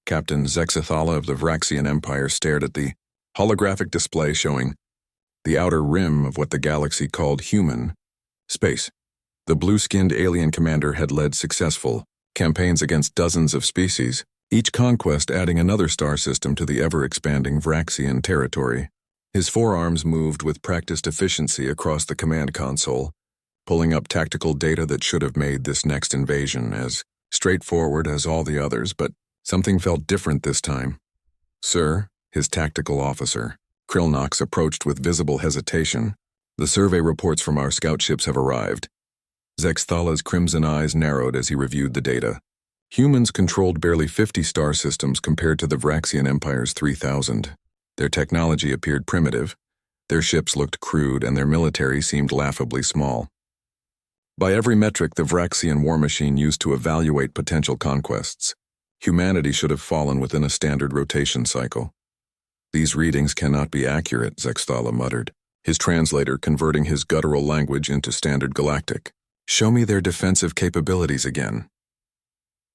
Captain Zexathala of the Vraxian Empire stared at the holographic display showing the outer rim of what the galaxy called human space. The blue-skinned alien commander had led successful campaigns against dozens of species, each conquest adding another star system to the ever-expanding Vraxian territory. His forearms moved with practiced efficiency across the command console, pulling up tactical data that should have made this next invasion as straightforward as all the others, but something felt different this time. "Sir," his tactical officer, Krillnox, approached with visible hesitation. "The survey reports from our scout ships have arrived." Zexthala's crimson eyes narrowed as he reviewed the data. Humans controlled barely 50 star systems compared to the Vraxian Empire's 3,000. Their technology appeared primitive, their ships looked crude, and their military seemed laughably small. By every metric the Vraxian war machine used to evaluate potential conquests, humanity should have fallen within a standard rotation cycle. "These readings cannot be accurate," Zexthala muttered, his translator converting his guttural language into standard galactic. "Show me their defensive capabilities again."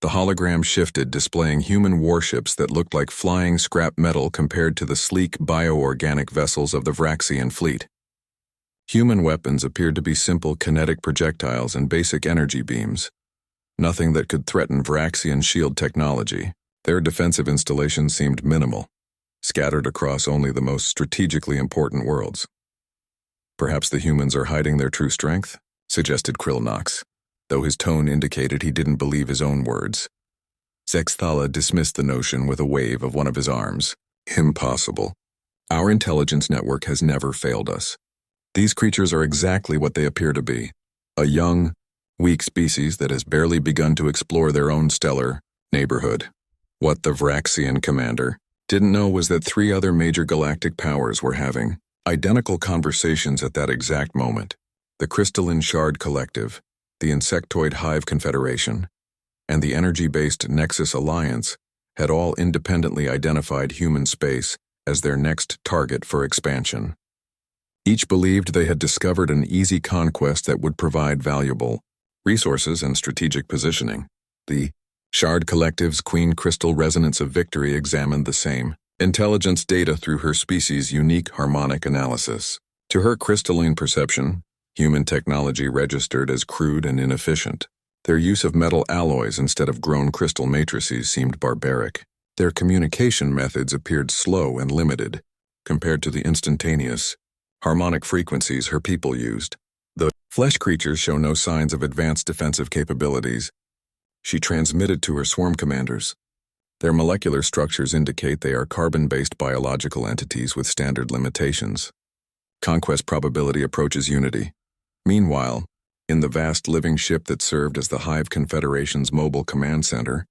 The hologram shifted, displaying human warships that looked like flying scrap metal compared to the sleek bioorganic vessels of the Vraxian fleet. Human weapons appeared to be simple kinetic projectiles and basic energy beams, nothing that could threaten Vraxian shield technology. Their defensive installations seemed minimal, scattered across only the most strategically important worlds. "Perhaps the humans are hiding their true strength?" suggested Krillnox, though his tone indicated he didn't believe his own words. Zexthala dismissed the notion with a wave of one of his arms. "Impossible. Our intelligence network has never failed us. These creatures are exactly what they appear to be, a young, weak species that has barely begun to explore their own stellar neighborhood." What the Vraxian commander didn't know was that 3 other major galactic powers were having identical conversations at that exact moment. The Crystalline Shard Collective, the Insectoid Hive Confederation, and the energy-based Nexus Alliance had all independently identified human space as their next target for expansion. Each believed they had discovered an easy conquest that would provide valuable resources and strategic positioning. The Shard Collective's Queen Crystal Resonance of Victory examined the same intelligence data through her species' unique harmonic analysis. To her crystalline perception, human technology registered as crude and inefficient. Their use of metal alloys instead of grown crystal matrices seemed barbaric. Their communication methods appeared slow and limited, compared to the instantaneous, harmonic frequencies her people used. The flesh creatures show no signs of advanced defensive capabilities, she transmitted to her swarm commanders. Their molecular structures indicate they are carbon-based biological entities with standard limitations. Conquest probability approaches unity. Meanwhile, in the vast living ship that served as the Hive Confederation's mobile command center,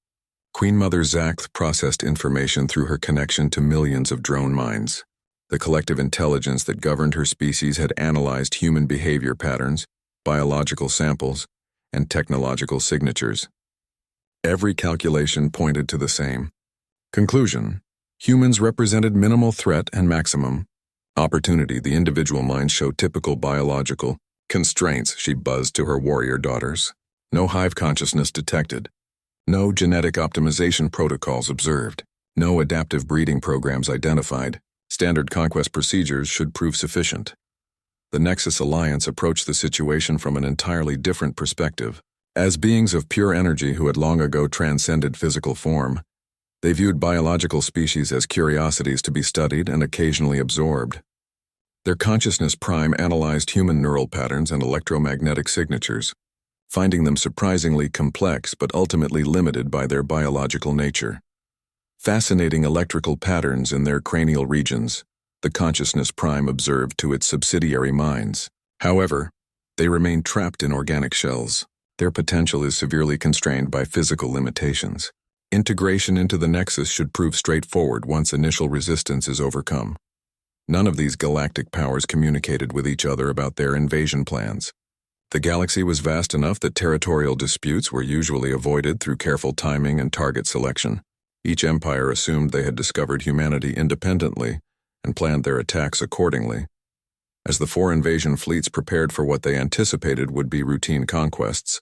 Queen Mother Zaxth processed information through her connection to millions of drone minds. The collective intelligence that governed her species had analyzed human behavior patterns, biological samples, and technological signatures. Every calculation pointed to the same conclusion. Humans represented minimal threat and maximum opportunity. The individual minds showed typical biological constraints, she buzzed to her warrior daughters. No hive consciousness detected. No genetic optimization protocols observed. No adaptive breeding programs identified. Standard conquest procedures should prove sufficient. The Nexus Alliance approached the situation from an entirely different perspective. As beings of pure energy who had long ago transcended physical form, they viewed biological species as curiosities to be studied and occasionally absorbed. Their consciousness prime analyzed human neural patterns and electromagnetic signatures, finding them surprisingly complex but ultimately limited by their biological nature. Fascinating electrical patterns in their cranial regions, the consciousness prime observed to its subsidiary minds. However, they remain trapped in organic shells. Their potential is severely constrained by physical limitations. Integration into the Nexus should prove straightforward once initial resistance is overcome. None of these galactic powers communicated with each other about their invasion plans. The galaxy was vast enough that territorial disputes were usually avoided through careful timing and target selection. Each empire assumed they had discovered humanity independently and planned their attacks accordingly. As the 4 invasion fleets prepared for what they anticipated would be routine conquests,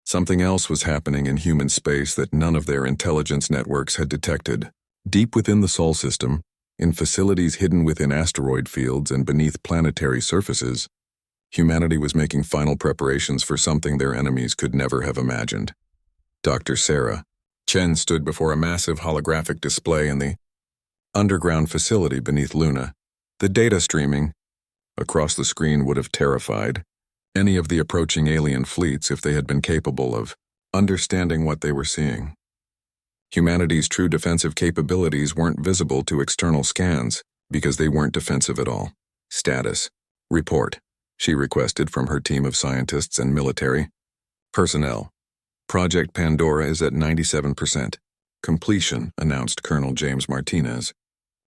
Something else was happening in human space that none of their intelligence networks had detected. Deep within the Sol system, in facilities hidden within asteroid fields and beneath planetary surfaces, humanity was making final preparations for something their enemies could never have imagined. Dr. Sarah Chen stood before a massive holographic display in the underground facility beneath Luna. The data streaming across the screen would have terrified any of the approaching alien fleets if they had been capable of understanding what they were seeing. Humanity's true defensive capabilities weren't visible to external scans because they weren't defensive at all. Status report, she requested from her team of scientists and military personnel. Project Pandora is at 97% completion, announced Colonel James Martinez,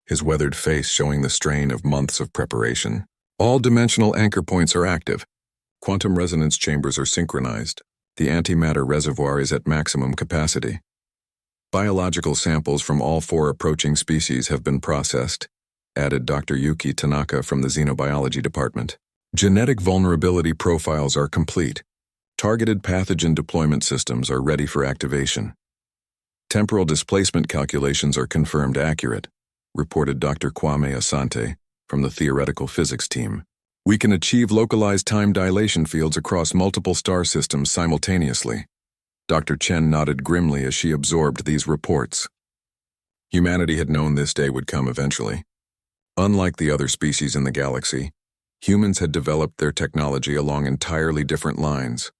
his weathered face showing the strain of months of preparation. All dimensional anchor points are active. Quantum resonance chambers are synchronized. The antimatter reservoir is at maximum capacity. Biological samples from all 4 approaching species have been processed, added Dr. Yuki Tanaka from the Xenobiology Department. Genetic vulnerability profiles are complete. Targeted pathogen deployment systems are ready for activation. Temporal displacement calculations are confirmed accurate, reported Dr. Kwame Asante from the theoretical physics team. We can achieve localized time dilation fields across multiple star systems simultaneously. Dr. Chen nodded grimly as she absorbed these reports. Humanity had known this day would come eventually. Unlike the other species in the galaxy, humans had developed their technology along entirely different lines.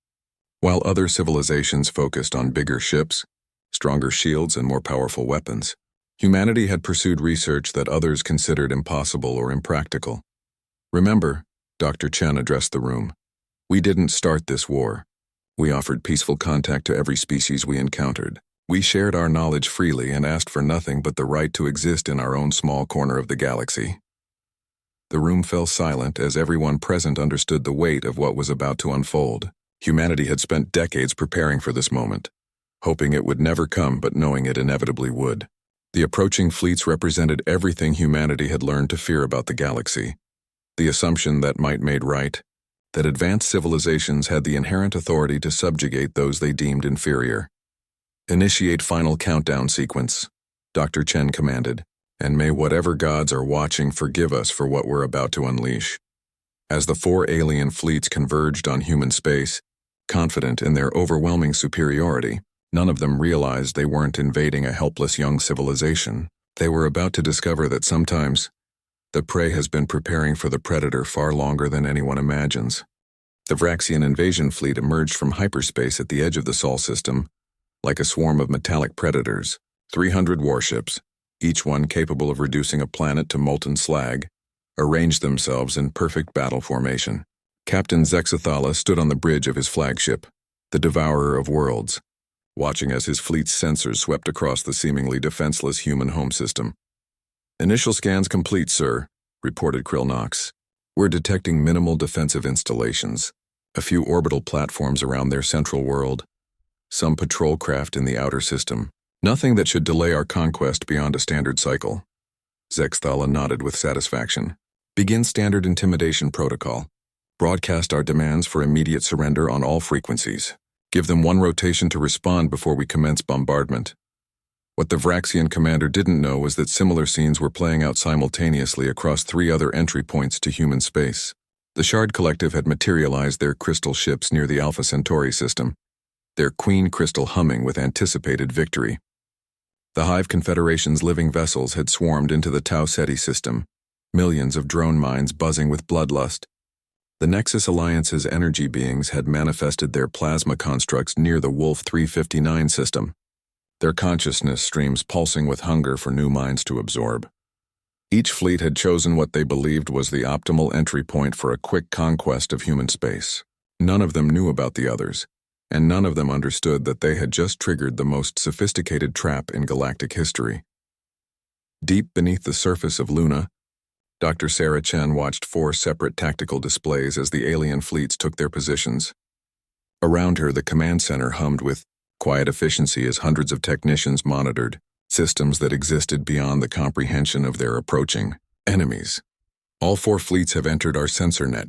While other civilizations focused on bigger ships, stronger shields, and more powerful weapons, humanity had pursued research that others considered impossible or impractical. Remember, Dr. Chen addressed the room, we didn't start this war. We offered peaceful contact to every species we encountered. We shared our knowledge freely and asked for nothing but the right to exist in our own small corner of the galaxy. The room fell silent as everyone present understood the weight of what was about to unfold. Humanity had spent decades preparing for this moment, hoping it would never come but knowing it inevitably would. The approaching fleets represented everything humanity had learned to fear about the galaxy. The assumption that might made right, that advanced civilizations had the inherent authority to subjugate those they deemed inferior. Initiate final countdown sequence, Dr. Chen commanded, and may whatever gods are watching forgive us for what we're about to unleash. As the 4 alien fleets converged on human space, confident in their overwhelming superiority, none of them realized they weren't invading a helpless young civilization. They were about to discover that sometimes the prey has been preparing for the predator far longer than anyone imagines. The Vraxian invasion fleet emerged from hyperspace at the edge of the Sol system, like a swarm of metallic predators, 300 warships, each one capable of reducing a planet to molten slag, arranged themselves in perfect battle formation. Captain Zexathala stood on the bridge of his flagship, the Devourer of Worlds, watching as his fleet's sensors swept across the seemingly defenseless human home system. Initial scans complete, sir, reported Krill Knox. We're detecting minimal defensive installations, a few orbital platforms around their central world, some patrol craft in the outer system. Nothing that should delay our conquest beyond a standard cycle. Zexthala nodded with satisfaction. Begin standard intimidation protocol. Broadcast our demands for immediate surrender on all frequencies. Give them 1 rotation to respond before we commence bombardment. What the Vraxian commander didn't know was that similar scenes were playing out simultaneously across 3 other entry points to human space. The Shard Collective had materialized their crystal ships near the Alpha Centauri system, their queen crystal humming with anticipated victory. The Hive Confederation's living vessels had swarmed into the Tau Ceti system, millions of drone minds buzzing with bloodlust. The Nexus Alliance's energy beings had manifested their plasma constructs near the Wolf 359 system, their consciousness streams pulsing with hunger for new minds to absorb. Each fleet had chosen what they believed was the optimal entry point for a quick conquest of human space. None of them knew about the others, and none of them understood that they had just triggered the most sophisticated trap in galactic history. Deep beneath the surface of Luna, Dr. Sarah Chen watched 4 separate tactical displays as the alien fleets took their positions. Around her, the command center hummed with quiet efficiency as hundreds of technicians monitored systems that existed beyond the comprehension of their approaching enemies. All 4 fleets have entered our sensor net,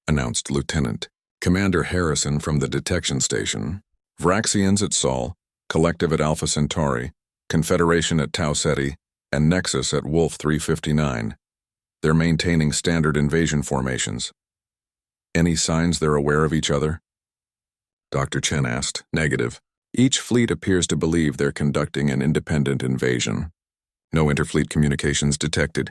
announced Lieutenant Commander Harrison from the detection station. Vraxians at Sol, Collective at Alpha Centauri, Confederation at Tau Ceti, and Nexus at Wolf 359. They're maintaining standard invasion formations. Any signs they're aware of each other? Dr. Chen asked. Negative. Each fleet appears to believe they're conducting an independent invasion. No interfleet communications detected.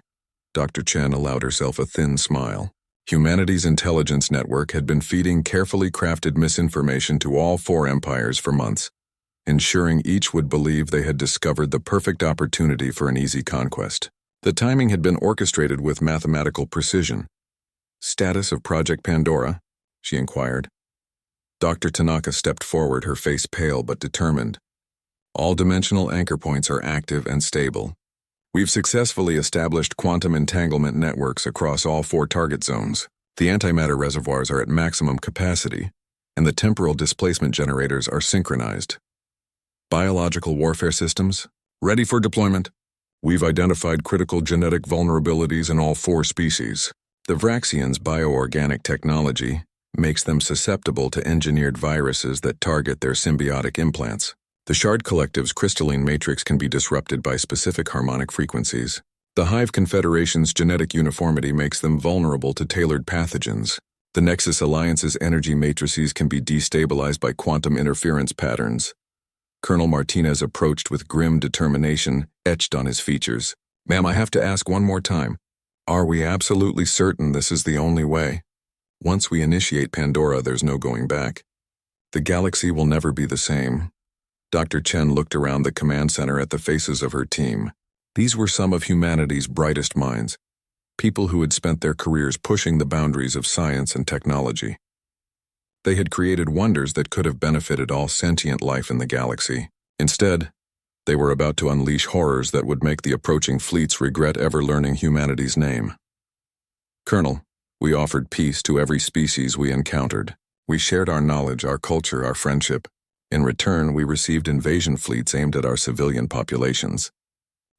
Dr. Chen allowed herself a thin smile. Humanity's intelligence network had been feeding carefully crafted misinformation to all four empires for months, ensuring each would believe they had discovered the perfect opportunity for an easy conquest. The timing had been orchestrated with mathematical precision. Status of Project Pandora? She inquired. Dr. Tanaka stepped forward, her face pale but determined. All dimensional anchor points are active and stable. We've successfully established quantum entanglement networks across all four target zones. The antimatter reservoirs are at maximum capacity, and the temporal displacement generators are synchronized. Biological warfare systems, ready for deployment. We've identified critical genetic vulnerabilities in all four species. The Vraxians' bioorganic technology makes them susceptible to engineered viruses that target their symbiotic implants. The Shard Collective's crystalline matrix can be disrupted by specific harmonic frequencies. The Hive Confederation's genetic uniformity makes them vulnerable to tailored pathogens. The Nexus Alliance's energy matrices can be destabilized by quantum interference patterns. Colonel Martinez approached with grim determination etched on his features. Ma'am, I have to ask one more time. Are we absolutely certain this is the only way? Once we initiate Pandora, there's no going back. The galaxy will never be the same. Dr. Chen looked around the command center at the faces of her team. These were some of humanity's brightest minds, people who had spent their careers pushing the boundaries of science and technology. They had created wonders that could have benefited all sentient life in the galaxy. Instead, they were about to unleash horrors that would make the approaching fleets regret ever learning humanity's name. Colonel, we offered peace to every species we encountered. We shared our knowledge, our culture, our friendship. In return, we received invasion fleets aimed at our civilian populations.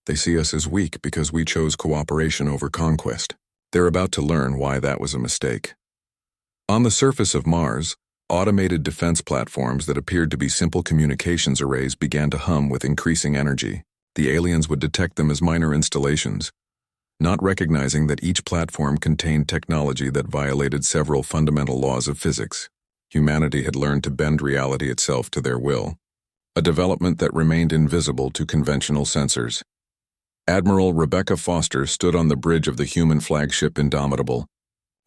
They see us as weak because we chose cooperation over conquest. They're about to learn why that was a mistake. On the surface of Mars, automated defense platforms that appeared to be simple communications arrays began to hum with increasing energy. The aliens would detect them as minor installations, not recognizing that each platform contained technology that violated several fundamental laws of physics. Humanity had learned to bend reality itself to their will, a development that remained invisible to conventional sensors. Admiral Rebecca Foster stood on the bridge of the human flagship Indomitable,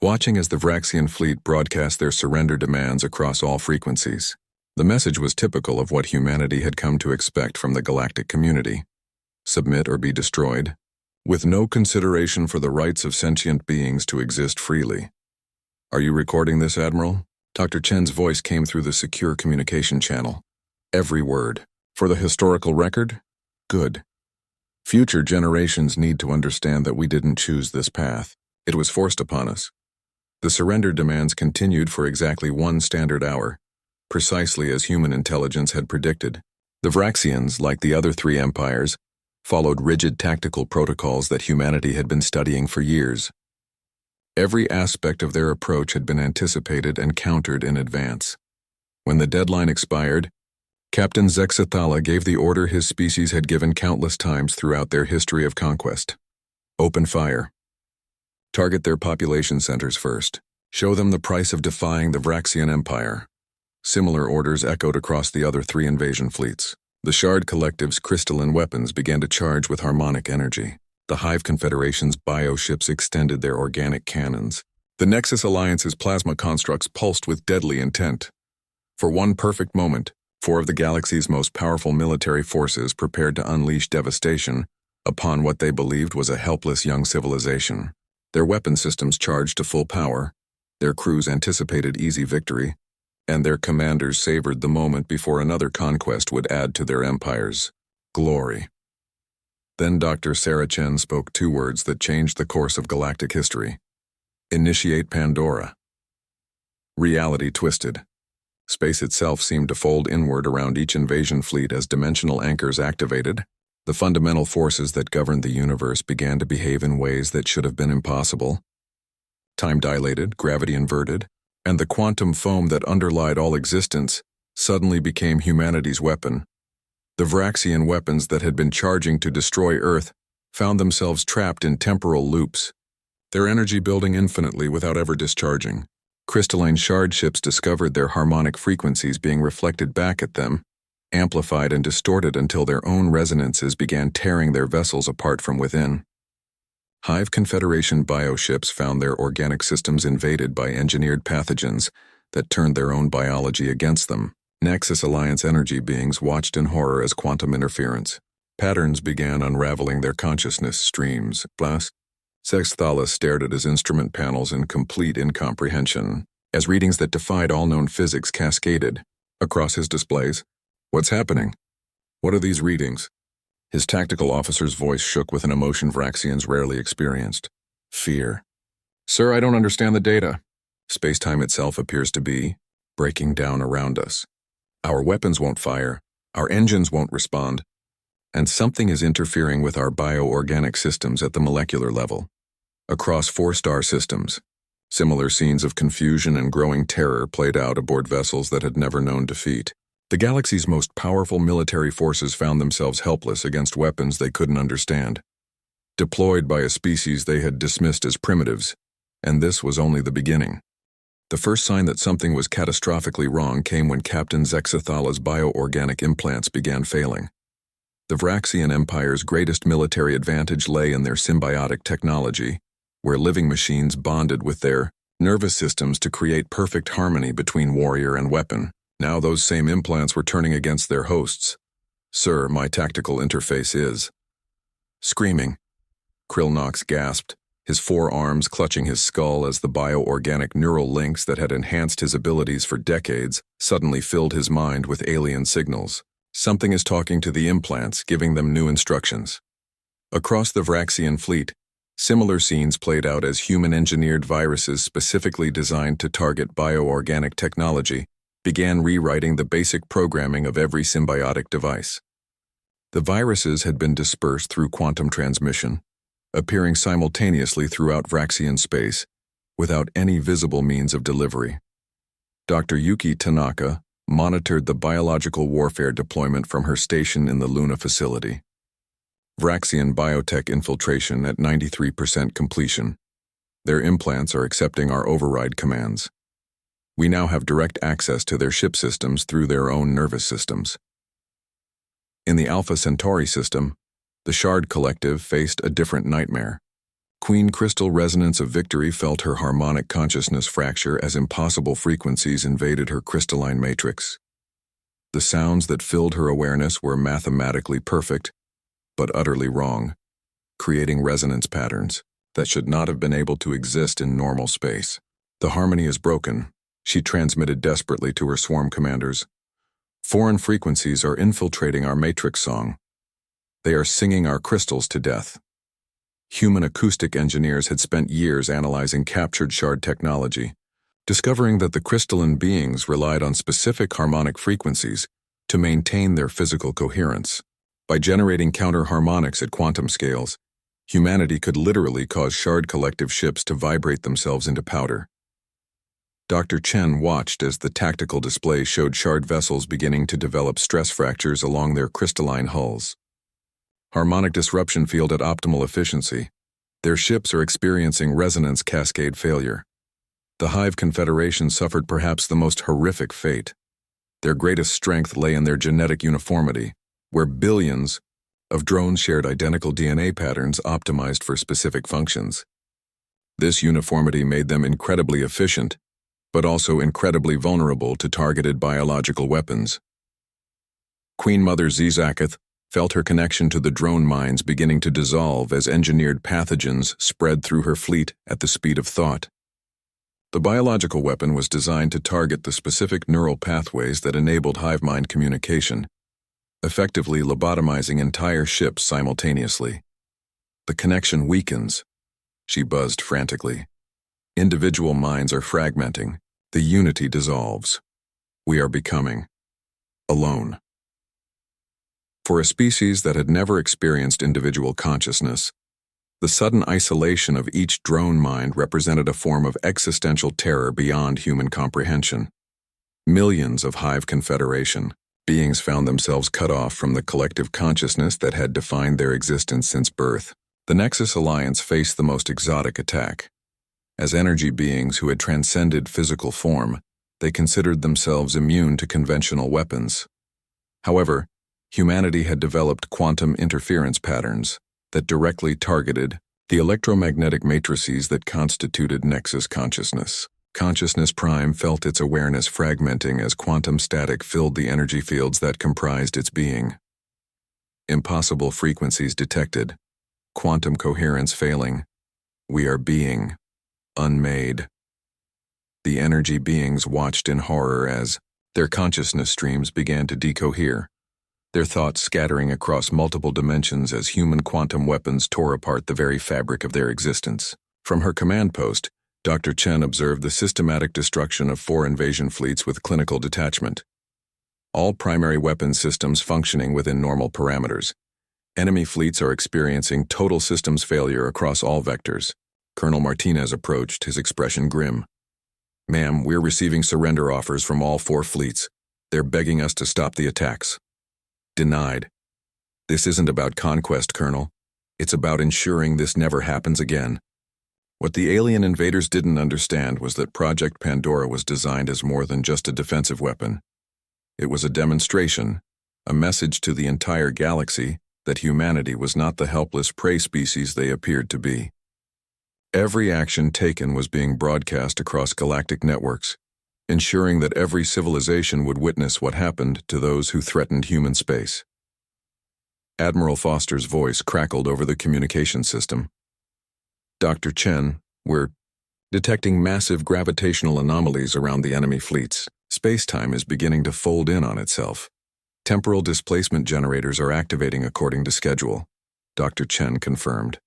watching as the Vraxian fleet broadcast their surrender demands across all frequencies. The message was typical of what humanity had come to expect from the galactic community. Submit or be destroyed, with no consideration for the rights of sentient beings to exist freely. Are you recording this, Admiral? Dr. Chen's voice came through the secure communication channel. Every word. For the historical record? Good. Future generations need to understand that we didn't choose this path. It was forced upon us. The surrender demands continued for exactly 1 standard hour, precisely as human intelligence had predicted. The Vraxians, like the other 3 empires, followed rigid tactical protocols that humanity had been studying for years. Every aspect of their approach had been anticipated and countered in advance. When the deadline expired, Captain Zexathala gave the order his species had given countless times throughout their history of conquest. Open fire. Target their population centers first. Show them the price of defying the Vraxian Empire. Similar orders echoed across the other 3 invasion fleets. The Shard Collective's crystalline weapons began to charge with harmonic energy. The Hive Confederation's bioships extended their organic cannons. The Nexus Alliance's plasma constructs pulsed with deadly intent. For one perfect moment, 4 of the galaxy's most powerful military forces prepared to unleash devastation upon what they believed was a helpless young civilization. Their weapon systems charged to full power, their crews anticipated easy victory, and their commanders savored the moment before another conquest would add to their empire's glory. Then Dr. Sarah Chen spoke 2 words that changed the course of galactic history. Initiate Pandora. Reality twisted. Space itself seemed to fold inward around each invasion fleet as dimensional anchors activated. The fundamental forces that governed the universe began to behave in ways that should have been impossible. Time dilated, gravity inverted, and the quantum foam that underlied all existence suddenly became humanity's weapon. The Vraxian weapons that had been charging to destroy Earth found themselves trapped in temporal loops, their energy building infinitely without ever discharging. Crystalline shard ships discovered their harmonic frequencies being reflected back at them, amplified and distorted until their own resonances began tearing their vessels apart from within. Hive Confederation bioships found their organic systems invaded by engineered pathogens that turned their own biology against them. Nexus Alliance energy beings watched in horror as quantum interference patterns began unraveling their consciousness streams. Sexthalis stared at his instrument panels in complete incomprehension, as readings that defied all known physics cascaded across his displays. What's happening? What are these readings? His tactical officer's voice shook with an emotion Vraxians rarely experienced. Fear. Sir, I don't understand the data. Space-time itself appears to be breaking down around us. Our weapons won't fire, our engines won't respond, and something is interfering with our bioorganic systems at the molecular level. Across 4-star systems, similar scenes of confusion and growing terror played out aboard vessels that had never known defeat. The galaxy's most powerful military forces found themselves helpless against weapons they couldn't understand, deployed by a species they had dismissed as primitives, and this was only the beginning. The first sign that something was catastrophically wrong came when Captain Zexathala's bioorganic implants began failing. The Vraxian Empire's greatest military advantage lay in their symbiotic technology, where living machines bonded with their nervous systems to create perfect harmony between warrior and weapon. Now those same implants were turning against their hosts. Sir, my tactical interface is... Screaming. Krillnox gasped, his forearms clutching his skull as the bioorganic neural links that had enhanced his abilities for decades suddenly filled his mind with alien signals. Something is talking to the implants, giving them new instructions. Across the Vraxian fleet, similar scenes played out as human-engineered viruses specifically designed to target bioorganic technology began rewriting the basic programming of every symbiotic device. The viruses had been dispersed through quantum transmission, appearing simultaneously throughout Vraxian space, without any visible means of delivery. Dr. Yuki Tanaka monitored the biological warfare deployment from her station in the Luna facility. Vraxian biotech infiltration at 93% completion. Their implants are accepting our override commands. We now have direct access to their ship systems through their own nervous systems. In the Alpha Centauri system, the Shard Collective faced a different nightmare. Queen Crystal Resonance of Victory felt her harmonic consciousness fracture as impossible frequencies invaded her crystalline matrix. The sounds that filled her awareness were mathematically perfect, but utterly wrong, creating resonance patterns that should not have been able to exist in normal space. The harmony is broken, she transmitted desperately to her swarm commanders. Foreign frequencies are infiltrating our matrix song. They are singing our crystals to death. Human acoustic engineers had spent years analyzing captured shard technology, discovering that the crystalline beings relied on specific harmonic frequencies to maintain their physical coherence. By generating counter-harmonics at quantum scales, humanity could literally cause Shard Collective ships to vibrate themselves into powder. Dr. Chen watched as the tactical display showed Shard vessels beginning to develop stress fractures along their crystalline hulls. Harmonic disruption field at optimal efficiency. Their ships are experiencing resonance cascade failure. The Hive Confederation suffered perhaps the most horrific fate. Their greatest strength lay in their genetic uniformity, where billions of drones shared identical DNA patterns optimized for specific functions. This uniformity made them incredibly efficient, but also incredibly vulnerable to targeted biological weapons. Queen Mother Zizakath felt her connection to the drone minds beginning to dissolve as engineered pathogens spread through her fleet at the speed of thought. The biological weapon was designed to target the specific neural pathways that enabled hive mind communication, effectively lobotomizing entire ships simultaneously. The connection weakens, she buzzed frantically. Individual minds are fragmenting. The unity dissolves. We are becoming alone. For a species that had never experienced individual consciousness, the sudden isolation of each drone mind represented a form of existential terror beyond human comprehension. Millions of Hive Confederation beings found themselves cut off from the collective consciousness that had defined their existence since birth. The Nexus Alliance faced the most exotic attack. As energy beings who had transcended physical form, they considered themselves immune to conventional weapons. However, humanity had developed quantum interference patterns that directly targeted the electromagnetic matrices that constituted Nexus consciousness. Consciousness Prime felt its awareness fragmenting as quantum static filled the energy fields that comprised its being. Impossible frequencies detected, quantum coherence failing. We are being unmade. The energy beings watched in horror as their consciousness streams began to decohere, their thoughts scattering across multiple dimensions as human quantum weapons tore apart the very fabric of their existence. From her command post, Dr. Chen observed the systematic destruction of 4 invasion fleets with clinical detachment. All primary weapon systems functioning within normal parameters. Enemy fleets are experiencing total systems failure across all vectors. Colonel Martinez approached, his expression grim. "Ma'am, we're receiving surrender offers from all 4 fleets. They're begging us to stop the attacks." Denied. "This isn't about conquest, Colonel. It's about ensuring this never happens again." What the alien invaders didn't understand was that Project Pandora was designed as more than just a defensive weapon. It was a demonstration, a message to the entire galaxy that humanity was not the helpless prey species they appeared to be. Every action taken was being broadcast across galactic networks, ensuring that every civilization would witness what happened to those who threatened human space. Admiral Foster's voice crackled over the communication system. "Dr. Chen, we're detecting massive gravitational anomalies around the enemy fleets. Space-time is beginning to fold in on itself. Temporal displacement generators are activating according to schedule," Dr. Chen confirmed.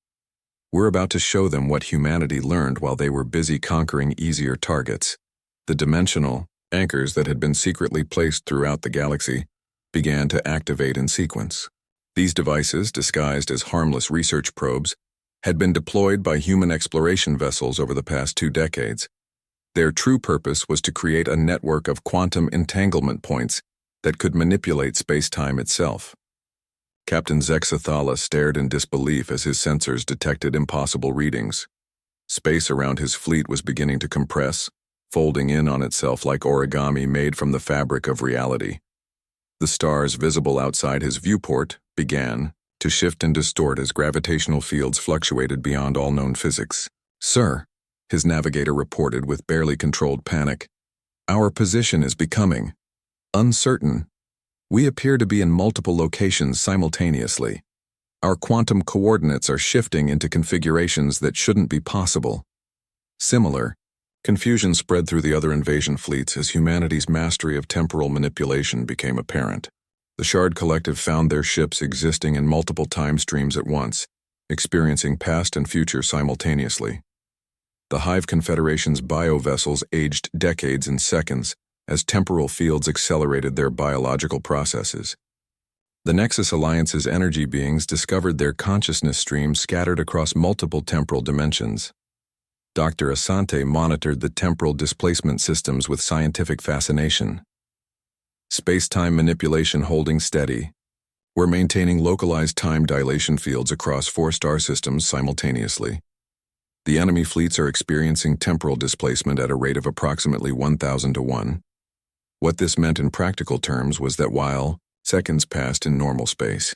"We're about to show them what humanity learned while they were busy conquering easier targets." The dimensional anchors that had been secretly placed throughout the galaxy began to activate in sequence. These devices, disguised as harmless research probes, had been deployed by human exploration vessels over the past 2 decades. Their true purpose was to create a network of quantum entanglement points that could manipulate space-time itself. Captain Zexathala stared in disbelief as his sensors detected impossible readings. Space around his fleet was beginning to compress, folding in on itself like origami made from the fabric of reality. The stars visible outside his viewport began to shift and distort as gravitational fields fluctuated beyond all known physics. "Sir," his navigator reported with barely controlled panic, "our position is becoming uncertain. We appear to be in multiple locations simultaneously. Our quantum coordinates are shifting into configurations that shouldn't be possible." Similar confusion spread through the other invasion fleets as humanity's mastery of temporal manipulation became apparent. The Shard Collective found their ships existing in multiple time streams at once, experiencing past and future simultaneously. The Hive Confederation's bio-vessels aged decades in seconds as temporal fields accelerated their biological processes. The Nexus Alliance's energy beings discovered their consciousness streams scattered across multiple temporal dimensions. Dr. Asante monitored the temporal displacement systems with scientific fascination. Space-time manipulation holding steady. We're maintaining localized time dilation fields across 4 star systems simultaneously. The enemy fleets are experiencing temporal displacement at a rate of approximately 1,000 to 1. What this meant in practical terms was that while seconds passed in normal space,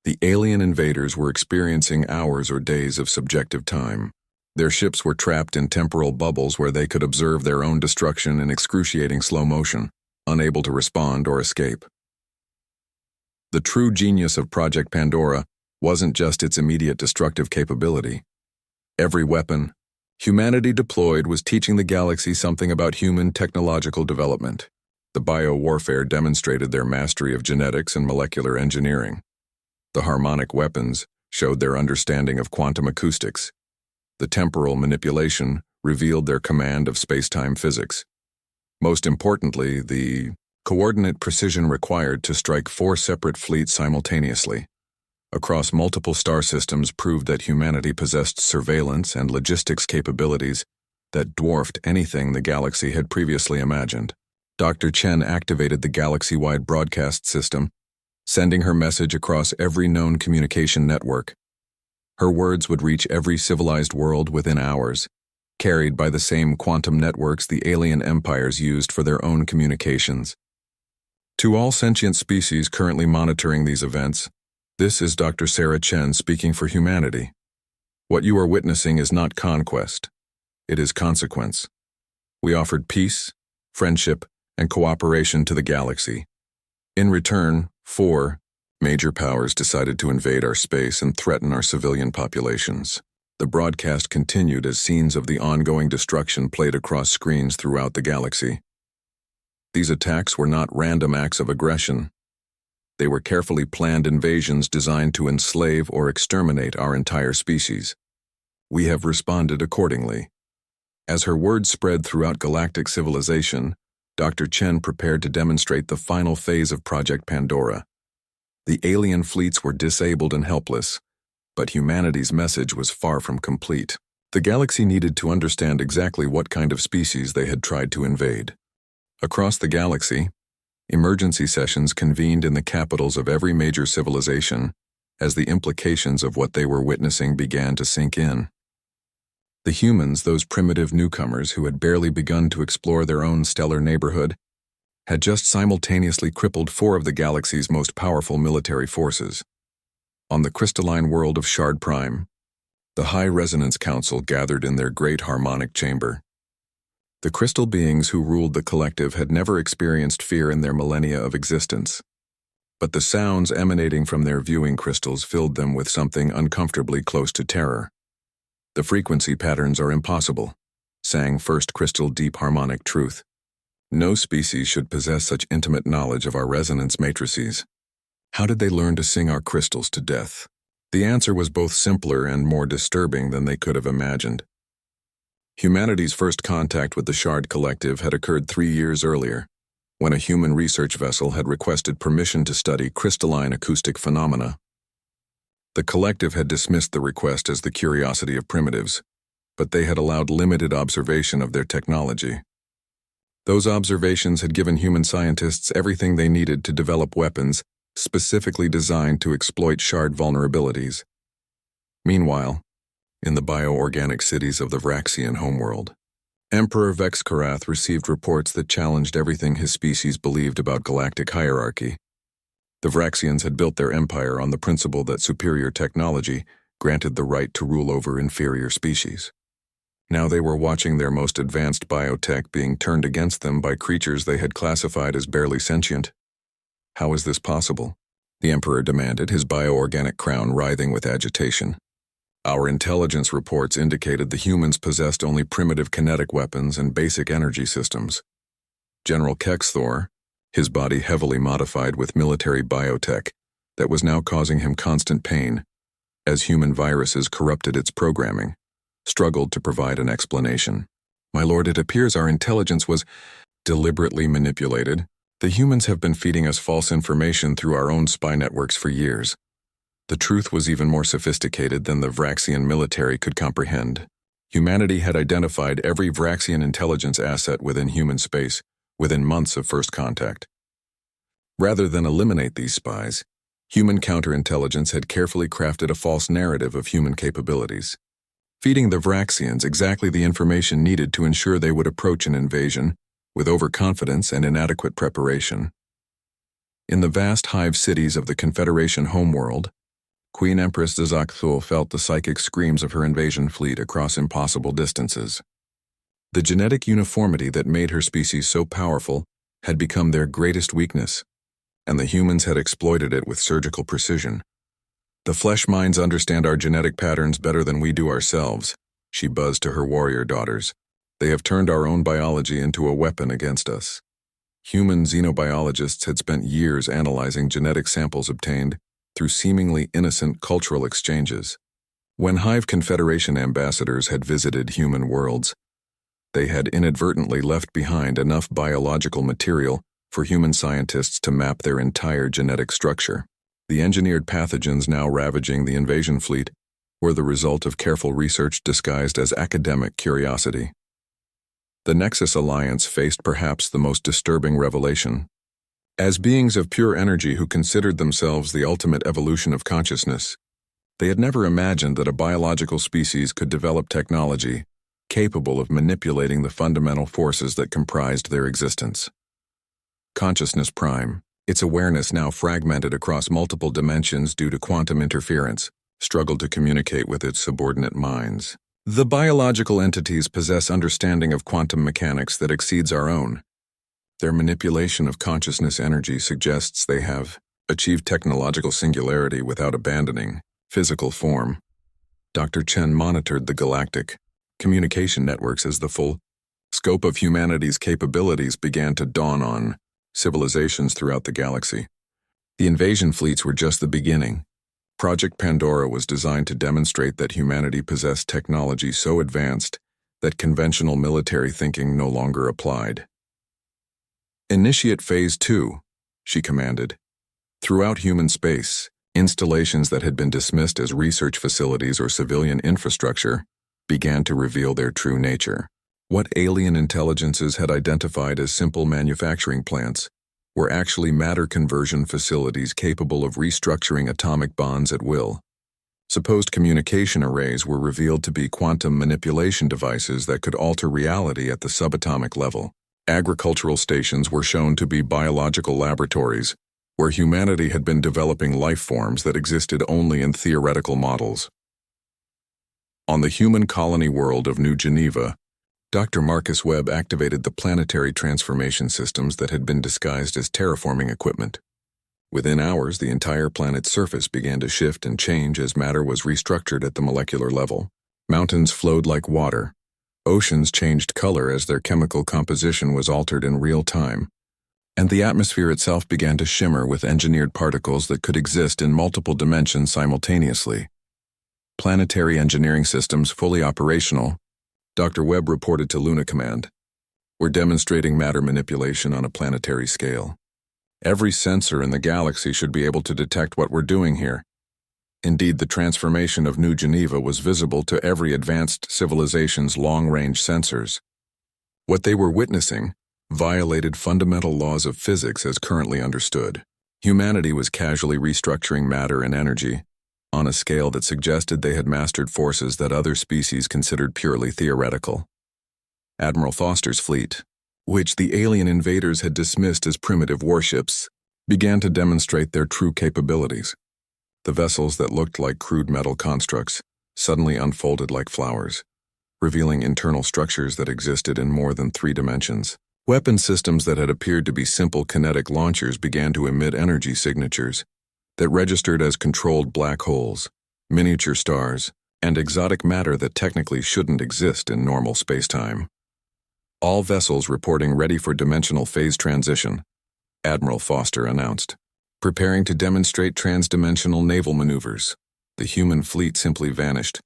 the alien invaders were experiencing hours or days of subjective time. Their ships were trapped in temporal bubbles where they could observe their own destruction in excruciating slow motion, unable to respond or escape. The true genius of Project Pandora wasn't just its immediate destructive capability. Every weapon humanity deployed was teaching the galaxy something about human technological development. The bio-warfare demonstrated their mastery of genetics and molecular engineering. The harmonic weapons showed their understanding of quantum acoustics. The temporal manipulation revealed their command of space-time physics. Most importantly, the coordinate precision required to strike 4 separate fleets simultaneously across multiple star systems proved that humanity possessed surveillance and logistics capabilities that dwarfed anything the galaxy had previously imagined. Dr. Chen activated the galaxy-wide broadcast system, sending her message across every known communication network. Her words would reach every civilized world within hours, carried by the same quantum networks the alien empires used for their own communications. To all sentient species currently monitoring these events, this is Dr. Sarah Chen speaking for humanity. What you are witnessing is not conquest. It is consequence. We offered peace, friendship, and cooperation to the galaxy. In return, 4 major powers decided to invade our space and threaten our civilian populations. The broadcast continued as scenes of the ongoing destruction played across screens throughout the galaxy. These attacks were not random acts of aggression. They were carefully planned invasions designed to enslave or exterminate our entire species. We have responded accordingly. As her words spread throughout galactic civilization, Dr. Chen prepared to demonstrate the final phase of Project Pandora. The alien fleets were disabled and helpless, but humanity's message was far from complete. The galaxy needed to understand exactly what kind of species they had tried to invade. Across the galaxy, emergency sessions convened in the capitals of every major civilization as the implications of what they were witnessing began to sink in. The humans, those primitive newcomers who had barely begun to explore their own stellar neighborhood, had just simultaneously crippled 4 of the galaxy's most powerful military forces. On the crystalline world of Shard Prime, the High Resonance Council gathered in their great harmonic chamber. The crystal beings who ruled the collective had never experienced fear in their millennia of existence, but the sounds emanating from their viewing crystals filled them with something uncomfortably close to terror. The frequency patterns are impossible, sang First Crystal Deep Harmonic Truth. No species should possess such intimate knowledge of our resonance matrices. How did they learn to sing our crystals to death? The answer was both simpler and more disturbing than they could have imagined. Humanity's first contact with the Shard Collective had occurred 3 years earlier, when a human research vessel had requested permission to study crystalline acoustic phenomena. The collective had dismissed the request as the curiosity of primitives, but they had allowed limited observation of their technology. Those observations had given human scientists everything they needed to develop weapons specifically designed to exploit Shard vulnerabilities. Meanwhile, in the bioorganic cities of the Vraxian homeworld, Emperor Vexkarath received reports that challenged everything his species believed about galactic hierarchy. The Vraxians had built their empire on the principle that superior technology granted the right to rule over inferior species. Now they were watching their most advanced biotech being turned against them by creatures they had classified as barely sentient. How is this possible? The Emperor demanded, his bioorganic crown writhing with agitation. Our intelligence reports indicated the humans possessed only primitive kinetic weapons and basic energy systems. General Kexthor, his body heavily modified with military biotech that was now causing him constant pain, as human viruses corrupted its programming, struggled to provide an explanation. My lord, it appears our intelligence was deliberately manipulated. The humans have been feeding us false information through our own spy networks for years. The truth was even more sophisticated than the Vraxian military could comprehend. Humanity had identified every Vraxian intelligence asset within human space within months of first contact. Rather than eliminate these spies, human counterintelligence had carefully crafted a false narrative of human capabilities, feeding the Vraxians exactly the information needed to ensure they would approach an invasion with overconfidence and inadequate preparation. In the vast hive cities of the Confederation homeworld, Queen Empress Zazakthul felt the psychic screams of her invasion fleet across impossible distances. The genetic uniformity that made her species so powerful had become their greatest weakness, and the humans had exploited it with surgical precision. The flesh minds understand our genetic patterns better than we do ourselves, she buzzed to her warrior daughters. They have turned our own biology into a weapon against us. Human xenobiologists had spent years analyzing genetic samples obtained through seemingly innocent cultural exchanges. When Hive Confederation ambassadors had visited human worlds, they had inadvertently left behind enough biological material for human scientists to map their entire genetic structure. The engineered pathogens now ravaging the invasion fleet were the result of careful research disguised as academic curiosity. The Nexus Alliance faced perhaps the most disturbing revelation. As beings of pure energy who considered themselves the ultimate evolution of consciousness, they had never imagined that a biological species could develop technology capable of manipulating the fundamental forces that comprised their existence. Consciousness Prime, its awareness now fragmented across multiple dimensions due to quantum interference, struggled to communicate with its subordinate minds. The biological entities possess understanding of quantum mechanics that exceeds our own. Their manipulation of consciousness energy suggests they have achieved technological singularity without abandoning physical form. Dr. Chen monitored the galactic communication networks as the full scope of humanity's capabilities began to dawn on civilizations throughout the galaxy. The invasion fleets were just the beginning. Project Pandora was designed to demonstrate that humanity possessed technology so advanced that conventional military thinking no longer applied. Initiate Phase 2, she commanded. Throughout human space, installations that had been dismissed as research facilities or civilian infrastructure began to reveal their true nature. What alien intelligences had identified as simple manufacturing plants were actually matter conversion facilities capable of restructuring atomic bonds at will. Supposed communication arrays were revealed to be quantum manipulation devices that could alter reality at the subatomic level. Agricultural stations were shown to be biological laboratories, where humanity had been developing life forms that existed only in theoretical models. On the human colony world of New Geneva, Dr. Marcus Webb activated the planetary transformation systems that had been disguised as terraforming equipment. Within hours, the entire planet's surface began to shift and change as matter was restructured at the molecular level. Mountains flowed like water. Oceans changed color as their chemical composition was altered in real time. And the atmosphere itself began to shimmer with engineered particles that could exist in multiple dimensions simultaneously. Planetary engineering systems fully operational, Dr. Webb reported to Luna Command. We're demonstrating matter manipulation on a planetary scale. Every sensor in the galaxy should be able to detect what we're doing here. Indeed, the transformation of New Geneva was visible to every advanced civilization's long-range sensors. What they were witnessing violated fundamental laws of physics as currently understood. Humanity was casually restructuring matter and energy on a scale that suggested they had mastered forces that other species considered purely theoretical. Admiral Foster's fleet, which the alien invaders had dismissed as primitive warships, began to demonstrate their true capabilities. The vessels that looked like crude metal constructs suddenly unfolded like flowers, revealing internal structures that existed in more than 3 dimensions. Weapon systems that had appeared to be simple kinetic launchers began to emit energy signatures that registered as controlled black holes, miniature stars, and exotic matter that technically shouldn't exist in normal spacetime. All vessels reporting ready for dimensional phase transition, Admiral Foster announced. Preparing to demonstrate transdimensional naval maneuvers, the human fleet simply vanished,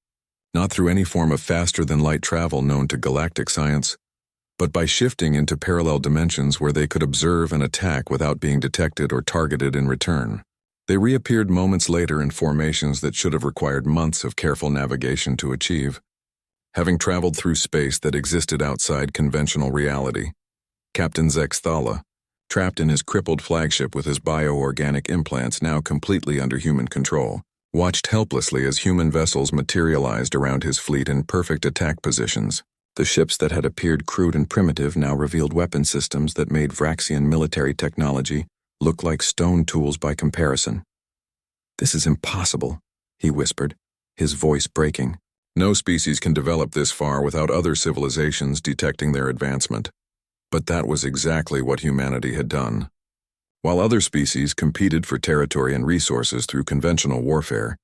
not through any form of faster-than-light travel known to galactic science, but by shifting into parallel dimensions where they could observe and attack without being detected or targeted in return. They reappeared moments later in formations that should have required months of careful navigation to achieve. Having traveled through space that existed outside conventional reality, Captain Zex Thala, trapped in his crippled flagship with his bioorganic implants now completely under human control, watched helplessly as human vessels materialized around his fleet in perfect attack positions. The ships that had appeared crude and primitive now revealed weapon systems that made Vraxian military technology look like stone tools by comparison. "This is impossible," he whispered, his voice breaking. No species can develop this far without other civilizations detecting their advancement. But that was exactly what humanity had done. While other species competed for territory and resources through conventional warfare,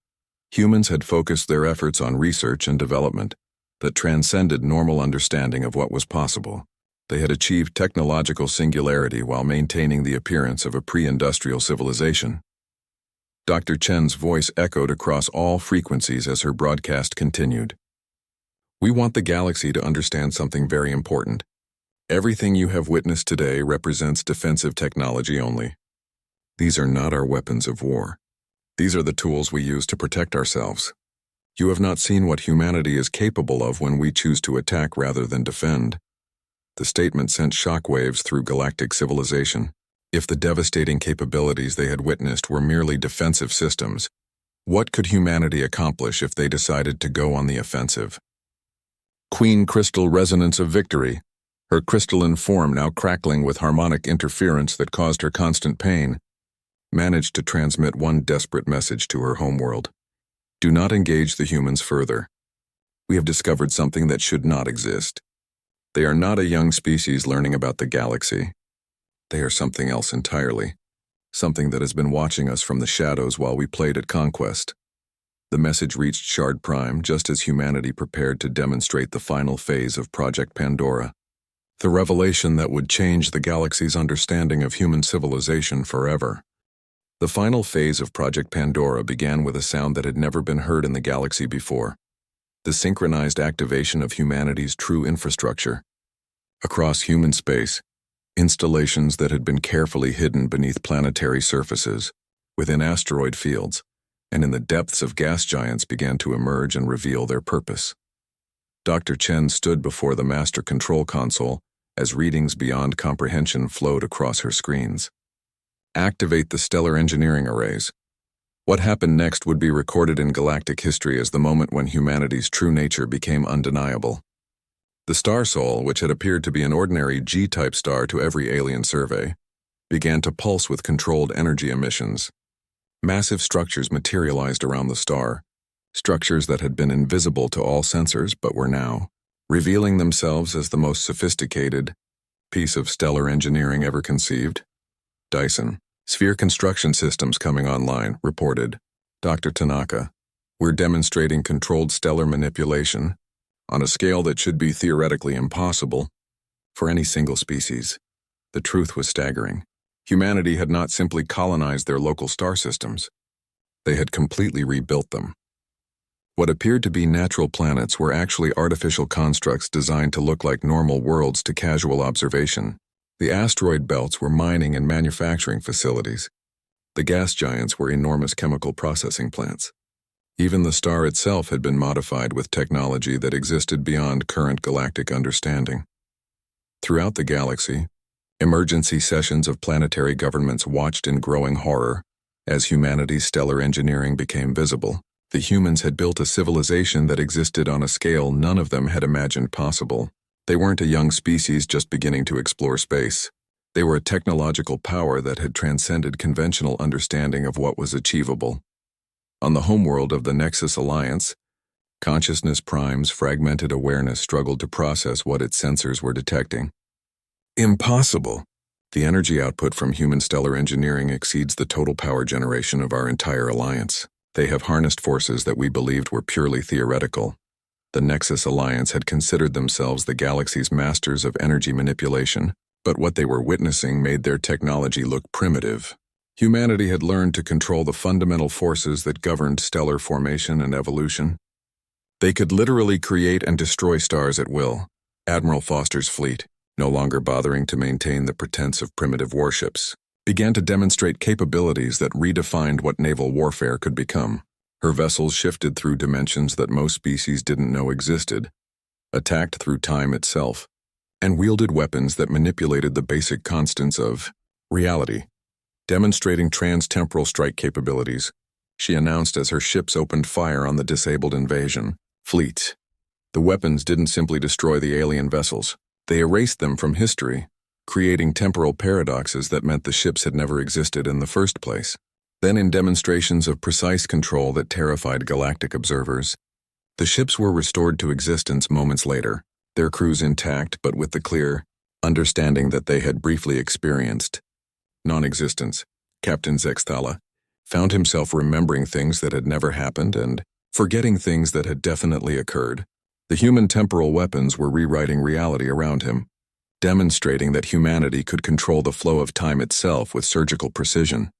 humans had focused their efforts on research and development that transcended normal understanding of what was possible. They had achieved technological singularity while maintaining the appearance of a pre-industrial civilization. Dr. Chen's voice echoed across all frequencies as her broadcast continued. "We want the galaxy to understand something very important. Everything you have witnessed today represents defensive technology only. These are not our weapons of war. These are the tools we use to protect ourselves. You have not seen what humanity is capable of when we choose to attack rather than defend. The statement sent shockwaves through galactic civilization. If the devastating capabilities they had witnessed were merely defensive systems, what could humanity accomplish if they decided to go on the offensive? Queen Crystal Resonance of Victory, her crystalline form now crackling with harmonic interference that caused her constant pain, managed to transmit one desperate message to her homeworld. Do not engage the humans further. We have discovered something that should not exist. They are not a young species learning about the galaxy. They are something else entirely. Something that has been watching us from the shadows while we played at Conquest. The message reached Shard Prime just as humanity prepared to demonstrate the final phase of Project Pandora. The revelation that would change the galaxy's understanding of human civilization forever. The final phase of Project Pandora began with a sound that had never been heard in the galaxy before. The synchronized activation of humanity's true infrastructure. Across human space, installations that had been carefully hidden beneath planetary surfaces, within asteroid fields, and in the depths of gas giants began to emerge and reveal their purpose. Dr. Chen stood before the master control console as readings beyond comprehension flowed across her screens. Activate the stellar engineering arrays. What happened next would be recorded in galactic history as the moment when humanity's true nature became undeniable. The star Sol, which had appeared to be an ordinary G-type star to every alien survey, began to pulse with controlled energy emissions. Massive structures materialized around the star, structures that had been invisible to all sensors but were now revealing themselves as the most sophisticated piece of stellar engineering ever conceived. Dyson. Sphere construction systems coming online, reported Dr. Tanaka. We're demonstrating controlled stellar manipulation on a scale that should be theoretically impossible for any single species. The truth was staggering. Humanity had not simply colonized their local star systems. They had completely rebuilt them. What appeared to be natural planets were actually artificial constructs designed to look like normal worlds to casual observation. The asteroid belts were mining and manufacturing facilities. The gas giants were enormous chemical processing plants. Even the star itself had been modified with technology that existed beyond current galactic understanding. Throughout the galaxy, emergency sessions of planetary governments watched in growing horror as humanity's stellar engineering became visible. The humans had built a civilization that existed on a scale none of them had imagined possible. They weren't a young species just beginning to explore space. They were a technological power that had transcended conventional understanding of what was achievable. On the homeworld of the Nexus Alliance, Consciousness Prime's fragmented awareness struggled to process what its sensors were detecting. Impossible! The energy output from human stellar engineering exceeds the total power generation of our entire alliance. They have harnessed forces that we believed were purely theoretical. The Nexus Alliance had considered themselves the galaxy's masters of energy manipulation, but what they were witnessing made their technology look primitive. Humanity had learned to control the fundamental forces that governed stellar formation and evolution. They could literally create and destroy stars at will. Admiral Foster's fleet, no longer bothering to maintain the pretense of primitive warships, began to demonstrate capabilities that redefined what naval warfare could become. Her vessels shifted through dimensions that most species didn't know existed, attacked through time itself, and wielded weapons that manipulated the basic constants of reality. Demonstrating trans-temporal strike capabilities, she announced as her ships opened fire on the disabled invasion fleets. The weapons didn't simply destroy the alien vessels. They erased them from history, creating temporal paradoxes that meant the ships had never existed in the first place. Then, in demonstrations of precise control that terrified galactic observers, the ships were restored to existence moments later, their crews intact but with the clear understanding that they had briefly experienced non-existence. Captain Zexthala found himself remembering things that had never happened and forgetting things that had definitely occurred. The human temporal weapons were rewriting reality around him, demonstrating that humanity could control the flow of time itself with surgical precision.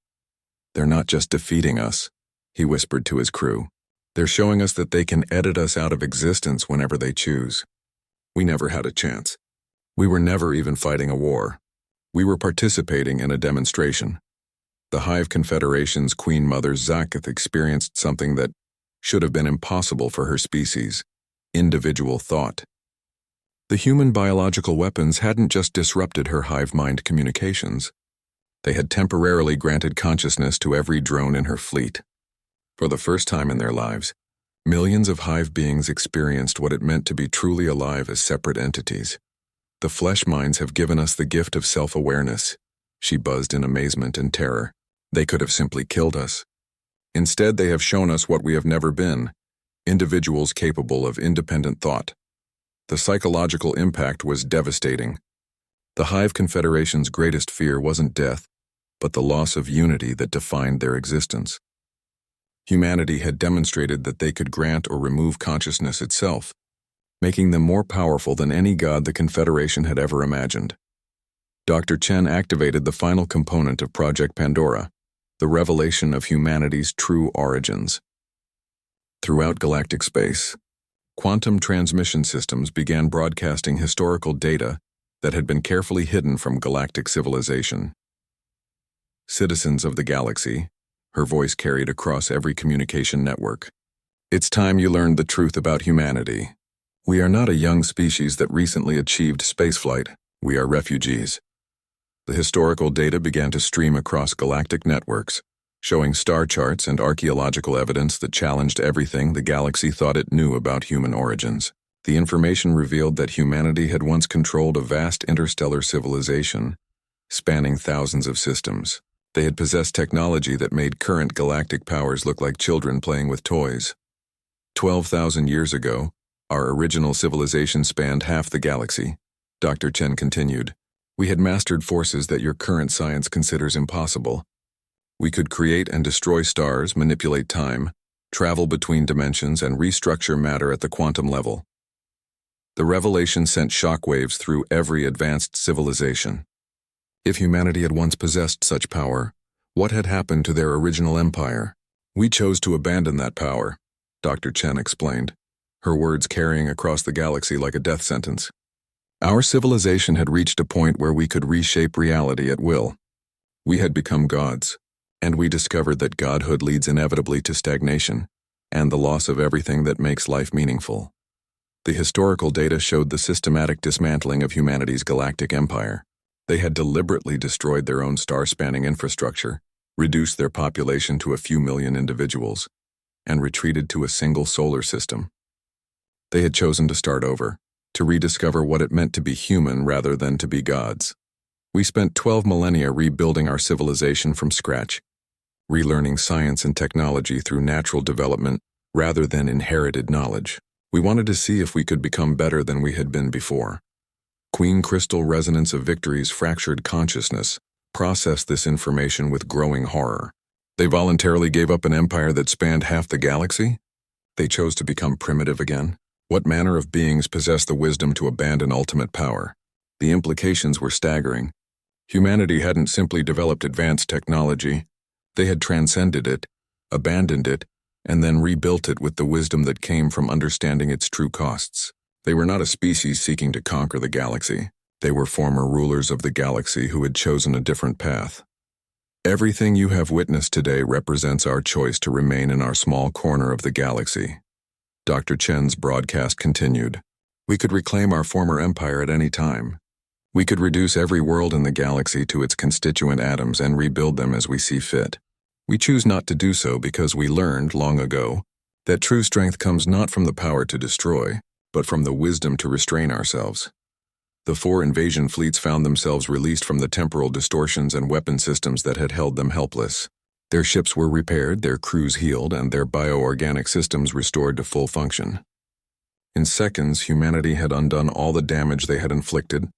They're not just defeating us, he whispered to his crew. They're showing us that they can edit us out of existence whenever they choose. We never had a chance. We were never even fighting a war. We were participating in a demonstration. The Hive Confederation's Queen Mother Zaketh experienced something that should have been impossible for her species: individual thought. The human biological weapons hadn't just disrupted her hive-mind communications. They had temporarily granted consciousness to every drone in her fleet. For the first time in their lives, millions of hive beings experienced what it meant to be truly alive as separate entities. The flesh minds have given us the gift of self-awareness, she buzzed in amazement and terror. They could have simply killed us. Instead, they have shown us what we have never been, individuals capable of independent thought. The psychological impact was devastating. The Hive Confederation's greatest fear wasn't death, but the loss of unity that defined their existence. Humanity had demonstrated that they could grant or remove consciousness itself, making them more powerful than any god the Confederation had ever imagined. Dr. Chen activated the final component of Project Pandora, the revelation of humanity's true origins. Throughout galactic space, quantum transmission systems began broadcasting historical data that had been carefully hidden from galactic civilization. Citizens of the galaxy, her voice carried across every communication network. It's time you learned the truth about humanity. We are not a young species that recently achieved spaceflight. We are refugees. The historical data began to stream across galactic networks, showing star charts and archaeological evidence that challenged everything the galaxy thought it knew about human origins. The information revealed that humanity had once controlled a vast interstellar civilization, spanning thousands of systems. They had possessed technology that made current galactic powers look like children playing with toys. 12,000 years ago, our original civilization spanned half the galaxy. Dr. Chen continued. We had mastered forces that your current science considers impossible. We could create and destroy stars, manipulate time, travel between dimensions, and restructure matter at the quantum level. The revelation sent shockwaves through every advanced civilization. If humanity had once possessed such power, what had happened to their original empire? We chose to abandon that power, Dr. Chen explained, her words carrying across the galaxy like a death sentence. Our civilization had reached a point where we could reshape reality at will. We had become gods, and we discovered that godhood leads inevitably to stagnation and the loss of everything that makes life meaningful. The historical data showed the systematic dismantling of humanity's galactic empire. They had deliberately destroyed their own star-spanning infrastructure, reduced their population to a few million individuals, and retreated to a single solar system. They had chosen to start over, to rediscover what it meant to be human rather than to be gods. We spent 12 millennia rebuilding our civilization from scratch, relearning science and technology through natural development rather than inherited knowledge. We wanted to see if we could become better than we had been before. Queen Crystal Resonance of Victory's fractured consciousness processed this information with growing horror. They voluntarily gave up an empire that spanned half the galaxy? They chose to become primitive again? What manner of beings possess the wisdom to abandon ultimate power? The implications were staggering. Humanity hadn't simply developed advanced technology. They had transcended it, abandoned it, and then rebuilt it with the wisdom that came from understanding its true costs. They were not a species seeking to conquer the galaxy. They were former rulers of the galaxy who had chosen a different path. Everything you have witnessed today represents our choice to remain in our small corner of the galaxy. Dr. Chen's broadcast continued. We could reclaim our former empire at any time. We could reduce every world in the galaxy to its constituent atoms and rebuild them as we see fit. We choose not to do so because we learned, long ago, that true strength comes not from the power to destroy, but from the wisdom to restrain ourselves. The 4 invasion fleets found themselves released from the temporal distortions and weapon systems that had held them helpless. Their ships were repaired, their crews healed, and their bioorganic systems restored to full function. In seconds, humanity had undone all the damage they had inflicted,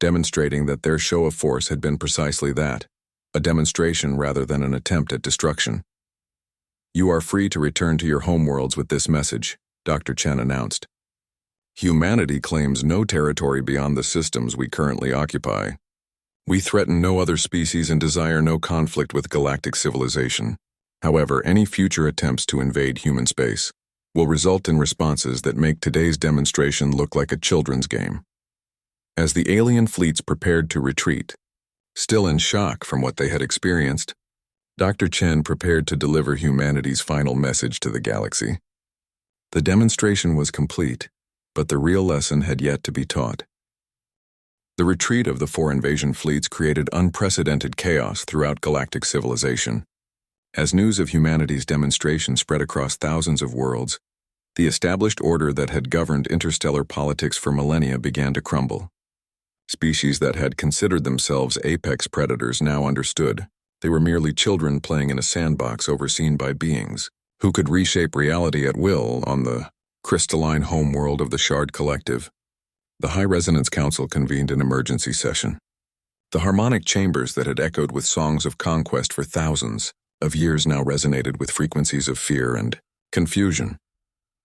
demonstrating that their show of force had been precisely that, a demonstration rather than an attempt at destruction. You are free to return to your homeworlds with this message, Dr. Chen announced. Humanity claims no territory beyond the systems we currently occupy. We threaten no other species and desire no conflict with galactic civilization. However, any future attempts to invade human space will result in responses that make today's demonstration look like a children's game. As the alien fleets prepared to retreat, still in shock from what they had experienced, Dr. Chen prepared to deliver humanity's final message to the galaxy. The demonstration was complete, but the real lesson had yet to be taught. The retreat of the 4 invasion fleets created unprecedented chaos throughout galactic civilization. As news of humanity's demonstration spread across thousands of worlds, the established order that had governed interstellar politics for millennia began to crumble. Species that had considered themselves apex predators now understood they were merely children playing in a sandbox overseen by beings who could reshape reality at will on the crystalline homeworld of the Shard Collective. The High Resonance Council convened an emergency session. The harmonic chambers that had echoed with songs of conquest for thousands of years now resonated with frequencies of fear and confusion.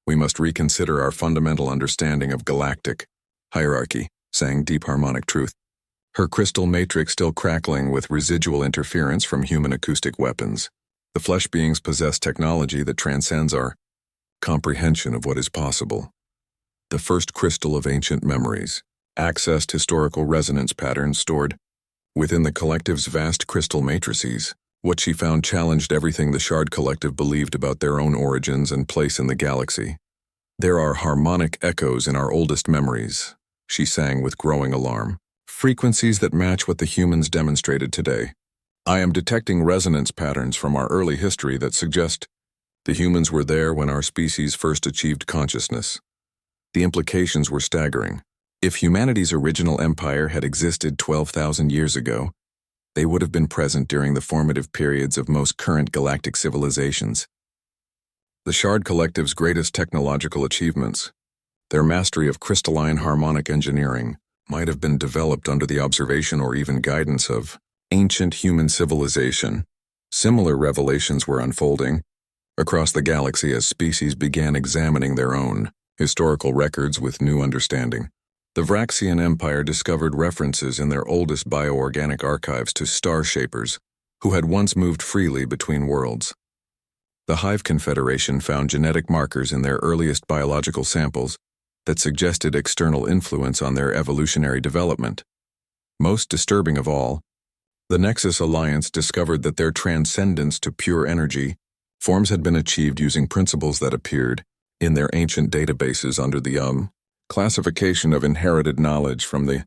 We must reconsider our fundamental understanding of galactic hierarchy, sang Deep Harmonic Truth, her crystal matrix still crackling with residual interference from human acoustic weapons. The flesh beings possess technology that transcends our comprehension of what is possible. The first crystal of ancient memories, accessed historical resonance patterns stored within the collective's vast crystal matrices. What she found challenged everything the Shard Collective believed about their own origins and place in the galaxy. There are harmonic echoes in our oldest memories, she sang with growing alarm. Frequencies that match what the humans demonstrated today. I am detecting resonance patterns from our early history that suggest the humans were there when our species first achieved consciousness. The implications were staggering. If humanity's original empire had existed 12,000 years ago, they would have been present during the formative periods of most current galactic civilizations. The Shard Collective's greatest technological achievements, their mastery of crystalline harmonic engineering, might have been developed under the observation or even guidance of ancient human civilization. Similar revelations were unfolding across the galaxy as species began examining their own historical records with new understanding. The Vraxian Empire discovered references in their oldest bioorganic archives to star shapers who had once moved freely between worlds. The Hive Confederation found genetic markers in their earliest biological samples that suggested external influence on their evolutionary development. Most disturbing of all, the Nexus Alliance discovered that their transcendence to pure energy forms had been achieved using principles that appeared in their ancient databases under the classification of inherited knowledge from the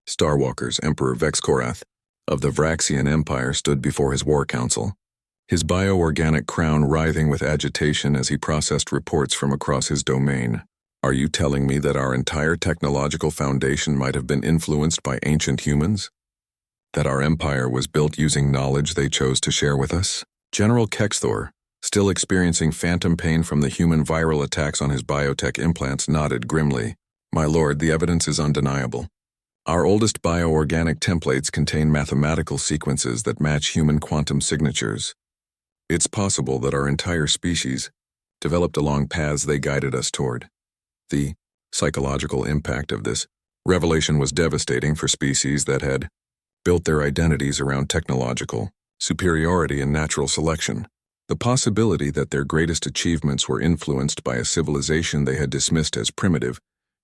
Starwalkers. Emperor Vexkorath of the Vraxian Empire stood before his war council, his bioorganic crown writhing with agitation as he processed reports from across his domain. Are you telling me that our entire technological foundation might have been influenced by ancient humans? That our empire was built using knowledge they chose to share with us? General Kexthor, still experiencing phantom pain from the human viral attacks on his biotech implants, nodded grimly. My lord, the evidence is undeniable. Our oldest bioorganic templates contain mathematical sequences that match human quantum signatures. It's possible that our entire species developed along paths they guided us toward. The psychological impact of this revelation was devastating for species that had built their identities around technological superiority and natural selection. The possibility that their greatest achievements were influenced by a civilization they had dismissed as primitive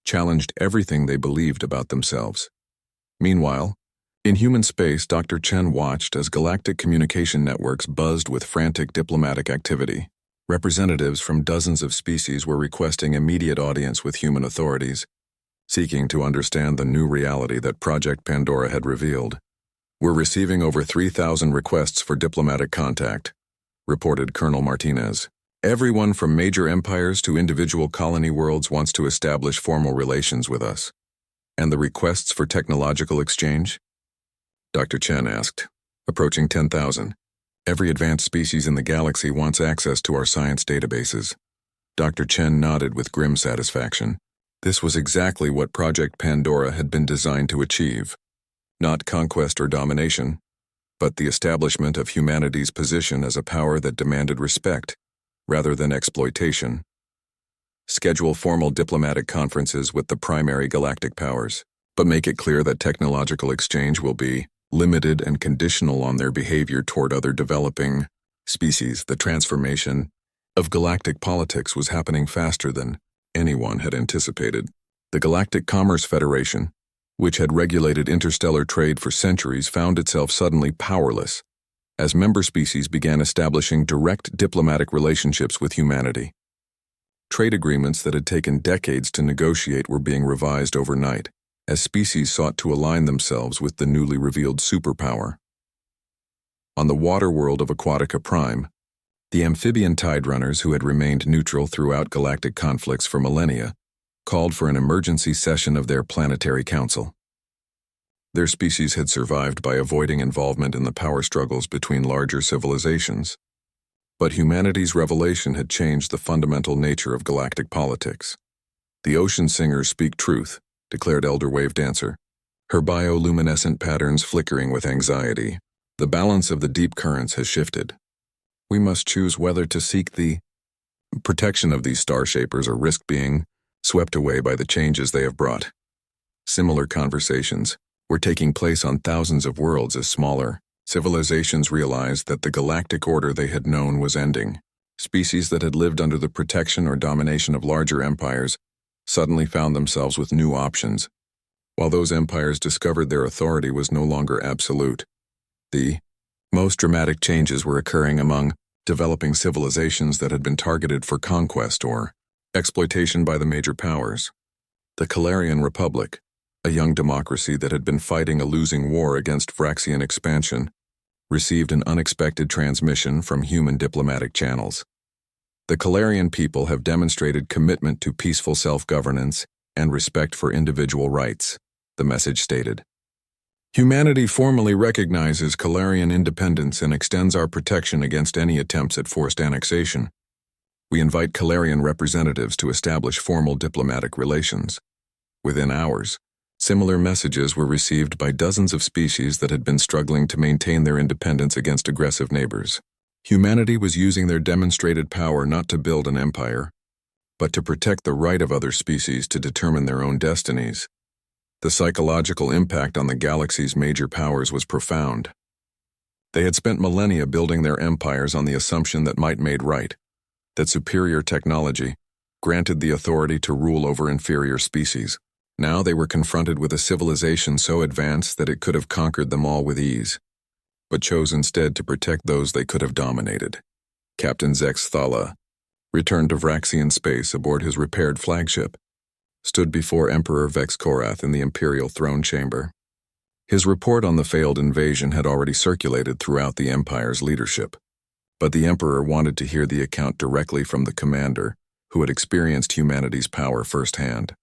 challenged everything they believed about themselves. Meanwhile, in human space, Dr. Chen watched as galactic communication networks buzzed with frantic diplomatic activity. Representatives from dozens of species were requesting immediate audience with human authorities, seeking to understand the new reality that Project Pandora had revealed. We're receiving over 3,000 requests for diplomatic contact, reported Colonel Martinez. Everyone from major empires to individual colony worlds wants to establish formal relations with us. And the requests for technological exchange? Dr. Chen asked. Approaching 10,000. Every advanced species in the galaxy wants access to our science databases. Dr. Chen nodded with grim satisfaction. This was exactly what Project Pandora had been designed to achieve. Not conquest or domination, but the establishment of humanity's position as a power that demanded respect, rather than exploitation. Schedule formal diplomatic conferences with the primary galactic powers, but make it clear that technological exchange will be limited and conditional on their behavior toward other developing species. The transformation of galactic politics was happening faster than anyone had anticipated. The Galactic Commerce Federation, which had regulated interstellar trade for centuries, found itself suddenly powerless as member species began establishing direct diplomatic relationships with humanity. Trade agreements that had taken decades to negotiate were being revised overnight, as species sought to align themselves with the newly revealed superpower. On the water world of Aquatica Prime, the amphibian tide runners who had remained neutral throughout galactic conflicts for millennia called for an emergency session of their planetary council. Their species had survived by avoiding involvement in the power struggles between larger civilizations. But humanity's revelation had changed the fundamental nature of galactic politics. The ocean singers speak truth, declared Elder Wave Dancer, her bioluminescent patterns flickering with anxiety. The balance of the deep currents has shifted. We must choose whether to seek the protection of these star-shapers or risk being swept away by the changes they have brought. Similar conversations were taking place on thousands of worlds as smaller civilizations realized that the galactic order they had known was ending. Species that had lived under the protection or domination of larger empires suddenly found themselves with new options, while those empires discovered their authority was no longer absolute. The most dramatic changes were occurring among developing civilizations that had been targeted for conquest or exploitation by the major powers. The Calarian Republic, a young democracy that had been fighting a losing war against Vraxian expansion, received an unexpected transmission from human diplomatic channels. The Calarian people have demonstrated commitment to peaceful self-governance and respect for individual rights, the message stated. Humanity formally recognizes Calarian independence and extends our protection against any attempts at forced annexation. We invite Calarian representatives to establish formal diplomatic relations. Within hours, similar messages were received by dozens of species that had been struggling to maintain their independence against aggressive neighbors. Humanity was using their demonstrated power not to build an empire, but to protect the right of other species to determine their own destinies. The psychological impact on the galaxy's major powers was profound. They had spent millennia building their empires on the assumption that might made right, that superior technology granted the authority to rule over inferior species. Now they were confronted with a civilization so advanced that it could have conquered them all with ease, but chose instead to protect those they could have dominated. Captain Zex Thala, returned to Vraxian space aboard his repaired flagship, stood before Emperor Vex Korath in the Imperial throne chamber. His report on the failed invasion had already circulated throughout the Empire's leadership, but the Emperor wanted to hear the account directly from the commander, who had experienced humanity's power firsthand.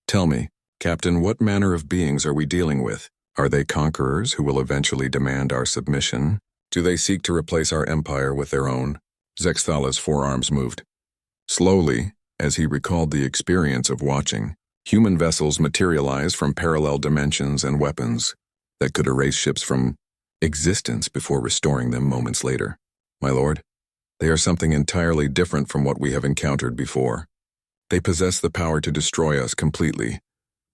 Tell me, Captain, what manner of beings are we dealing with? Are they conquerors who will eventually demand our submission? Do they seek to replace our empire with their own? Zexthala's forearms moved. Slowly, as he recalled the experience of watching human vessels materialize from parallel dimensions and weapons that could erase ships from existence before restoring them moments later. My lord, they are something entirely different from what we have encountered before. They possess the power to destroy us completely,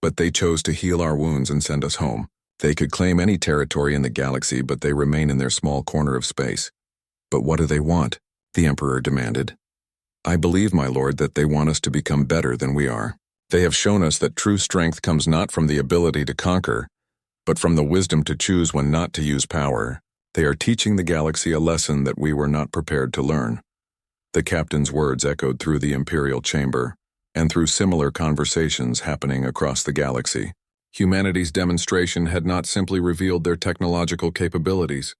but they chose to heal our wounds and send us home. They could claim any territory in the galaxy, but they remain in their small corner of space. But what do they want? The Emperor demanded. I believe, my lord, that they want us to become better than we are. They have shown us that true strength comes not from the ability to conquer, but from the wisdom to choose when not to use power. They are teaching the galaxy a lesson that we were not prepared to learn. The captain's words echoed through the Imperial chamber, and through similar conversations happening across the galaxy. Humanity's demonstration had not simply revealed their technological capabilities.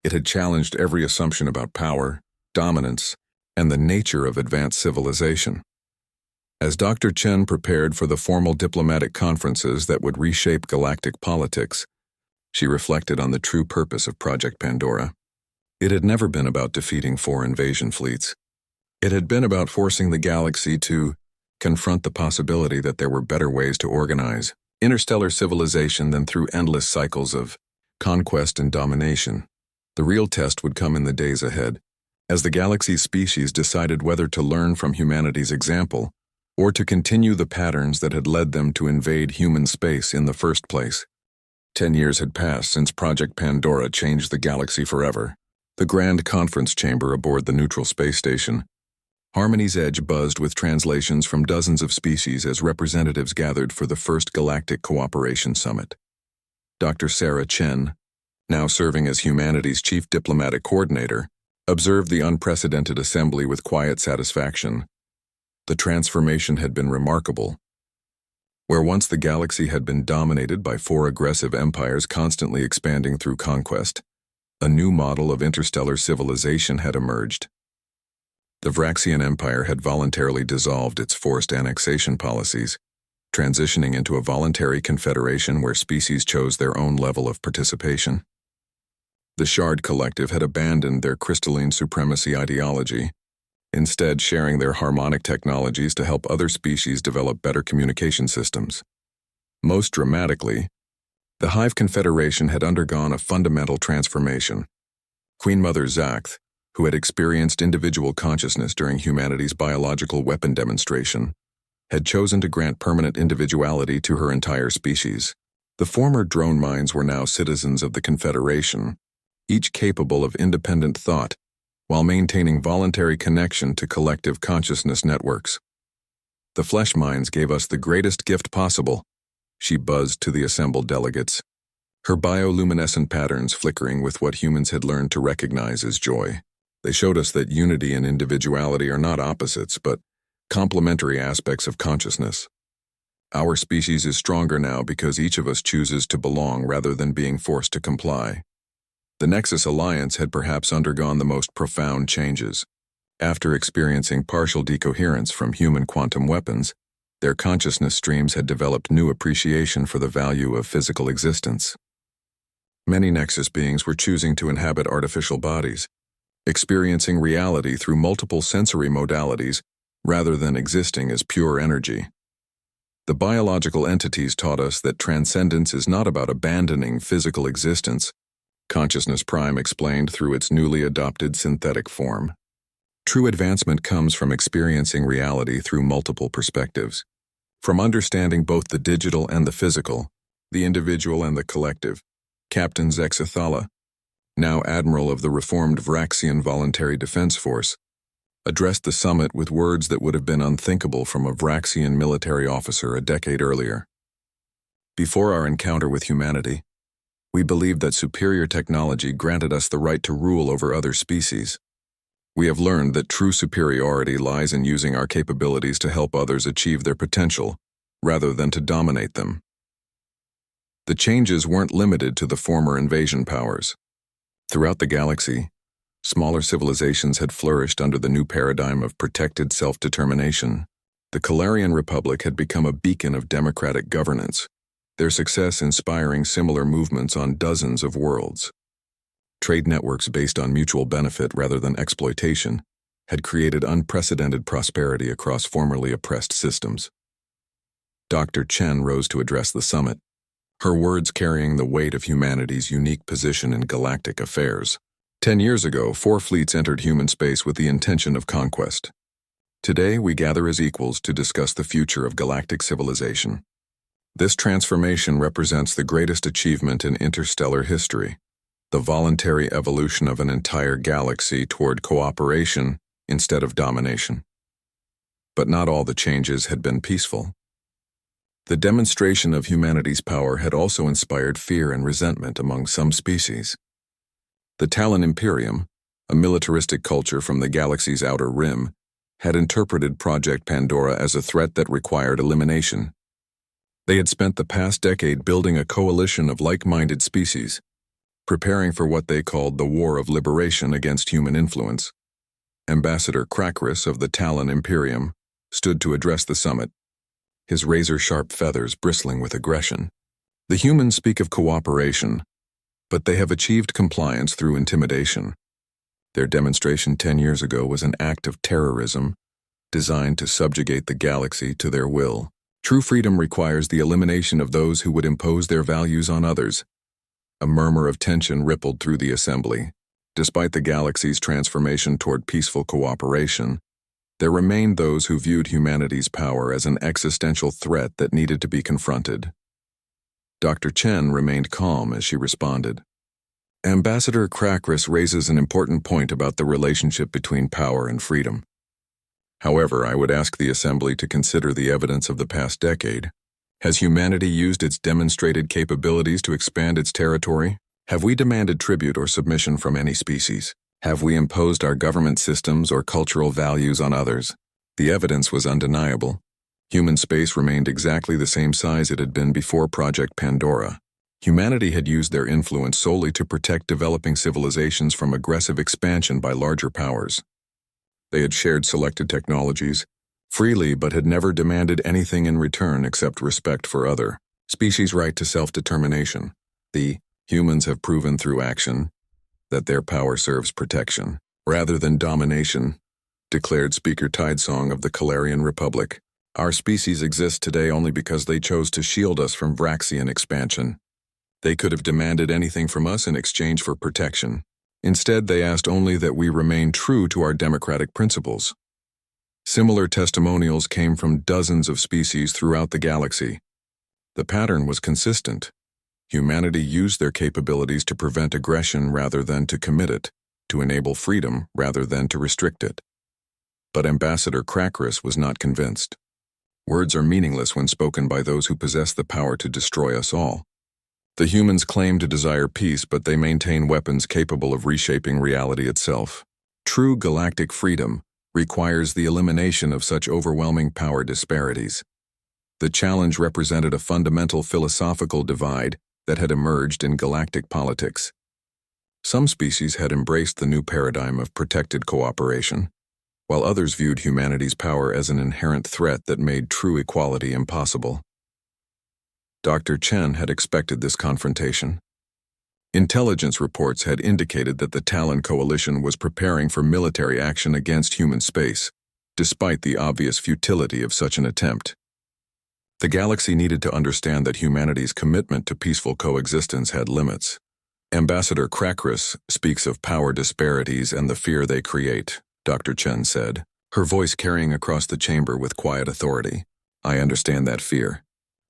It had challenged every assumption about power, dominance, and the nature of advanced civilization. As Dr. Chen prepared for the formal diplomatic conferences that would reshape galactic politics, she reflected on the true purpose of Project Pandora. It had never been about defeating 4 invasion fleets. It had been about forcing the galaxy to confront the possibility that there were better ways to organize interstellar civilization than through endless cycles of conquest and domination. The real test would come in the days ahead, as the galaxy's species decided whether to learn from humanity's example or to continue the patterns that had led them to invade human space in the first place. 10 years had passed since Project Pandora changed the galaxy forever. The grand conference chamber aboard the neutral space station, Harmony's Edge, buzzed with translations from dozens of species as representatives gathered for the first Galactic Cooperation Summit. Dr. Sarah Chen, now serving as humanity's chief diplomatic coordinator, observed the unprecedented assembly with quiet satisfaction. The transformation had been remarkable. Where once the galaxy had been dominated by four aggressive empires constantly expanding through conquest, a new model of interstellar civilization had emerged. The Vraxian Empire had voluntarily dissolved its forced annexation policies, transitioning into a voluntary confederation where species chose their own level of participation. The Shard Collective had abandoned their crystalline supremacy ideology, instead sharing their harmonic technologies to help other species develop better communication systems. Most dramatically, the Hive Confederation had undergone a fundamental transformation. Queen Mother Zaxth, who had experienced individual consciousness during humanity's biological weapon demonstration, had chosen to grant permanent individuality to her entire species. The former drone minds were now citizens of the Confederation, each capable of independent thought, while maintaining voluntary connection to collective consciousness networks. The flesh minds gave us the greatest gift possible, she buzzed to the assembled delegates, her bioluminescent patterns flickering with what humans had learned to recognize as joy. They showed us that unity and individuality are not opposites, but complementary aspects of consciousness. Our species is stronger now because each of us chooses to belong rather than being forced to comply. The Nexus Alliance had perhaps undergone the most profound changes. After experiencing partial decoherence from human quantum weapons, their consciousness streams had developed new appreciation for the value of physical existence. Many Nexus beings were choosing to inhabit artificial bodies, experiencing reality through multiple sensory modalities rather than existing as pure energy. The biological entities taught us that transcendence is not about abandoning physical existence, Consciousness Prime explained through its newly adopted synthetic form. True advancement comes from experiencing reality through multiple perspectives, from understanding both the digital and the physical, the individual and the collective. Captain Zexathala, now Admiral of the reformed Vraxian Voluntary Defense Force, addressed the summit with words that would have been unthinkable from a Vraxian military officer a decade earlier. Before our encounter with humanity, we believed that superior technology granted us the right to rule over other species. We have learned that true superiority lies in using our capabilities to help others achieve their potential, rather than to dominate them. The changes weren't limited to the former invasion powers. Throughout the galaxy, smaller civilizations had flourished under the new paradigm of protected self-determination. The Calarian Republic had become a beacon of democratic governance, their success inspiring similar movements on dozens of worlds. Trade networks based on mutual benefit rather than exploitation had created unprecedented prosperity across formerly oppressed systems. Dr. Chen rose to address the summit, her words carrying the weight of humanity's unique position in galactic affairs. 10 years ago, 4 fleets entered human space with the intention of conquest. Today, we gather as equals to discuss the future of galactic civilization. This transformation represents the greatest achievement in interstellar history, the voluntary evolution of an entire galaxy toward cooperation instead of domination. But not all the changes had been peaceful. The demonstration of humanity's power had also inspired fear and resentment among some species. The Talon Imperium, a militaristic culture from the galaxy's outer rim, had interpreted Project Pandora as a threat that required elimination. They had spent the past decade building a coalition of like-minded species, preparing for what they called the War of Liberation against human influence. Ambassador Krakris of the Talon Imperium stood to address the summit, his razor-sharp feathers bristling with aggression. The humans speak of cooperation, but they have achieved compliance through intimidation. Their demonstration 10 years ago was an act of terrorism designed to subjugate the galaxy to their will. True freedom requires the elimination of those who would impose their values on others. A murmur of tension rippled through the assembly. Despite the galaxy's transformation toward peaceful cooperation, there remained those who viewed humanity's power as an existential threat that needed to be confronted. Dr. Chen remained calm as she responded. Ambassador Krakris raises an important point about the relationship between power and freedom. However, I would ask the Assembly to consider the evidence of the past decade. Has humanity used its demonstrated capabilities to expand its territory? Have we demanded tribute or submission from any species? Have we imposed our government systems or cultural values on others? The evidence was undeniable. Human space remained exactly the same size it had been before Project Pandora. Humanity had used their influence solely to protect developing civilizations from aggressive expansion by larger powers. They had shared selected technologies freely but had never demanded anything in return except respect for other species' right to self-determination. The humans have proven through action that their power serves protection rather than domination, declared Speaker Tidesong of the Calarian Republic. Our species exists today only because they chose to shield us from Vraxian expansion. They could have demanded anything from us in exchange for protection. Instead, they asked only that we remain true to our democratic principles. Similar testimonials came from dozens of species throughout the galaxy. The pattern was consistent. Humanity used their capabilities to prevent aggression rather than to commit it, to enable freedom rather than to restrict it. But Ambassador Crackrus was not convinced. Words are meaningless when spoken by those who possess the power to destroy us all. The humans claim to desire peace, but they maintain weapons capable of reshaping reality itself. True galactic freedom requires the elimination of such overwhelming power disparities. The challenge represented a fundamental philosophical divide that had emerged in galactic politics. Some species had embraced the new paradigm of protected cooperation, while others viewed humanity's power as an inherent threat that made true equality impossible. Dr. Chen had expected this confrontation. Intelligence reports had indicated that the Talon Coalition was preparing for military action against human space, despite the obvious futility of such an attempt. The galaxy needed to understand that humanity's commitment to peaceful coexistence had limits. Ambassador Crackrus speaks of power disparities and the fear they create, Dr. Chen said, her voice carrying across the chamber with quiet authority. I understand that fear.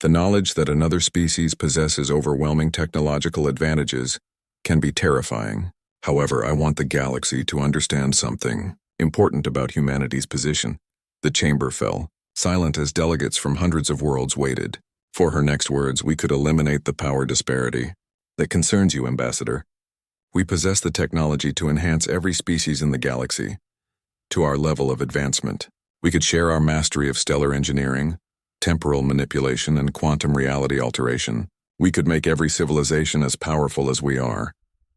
The knowledge that another species possesses overwhelming technological advantages can be terrifying. However, I want the galaxy to understand something important about humanity's position. The chamber fell, silent as delegates from hundreds of worlds waited. For her next words, we could eliminate the power disparity that concerns you, Ambassador. We possess the technology to enhance every species in the galaxy to our level of advancement. We could share our mastery of stellar engineering, temporal manipulation, and quantum reality alteration. We could make every civilization as powerful as we are.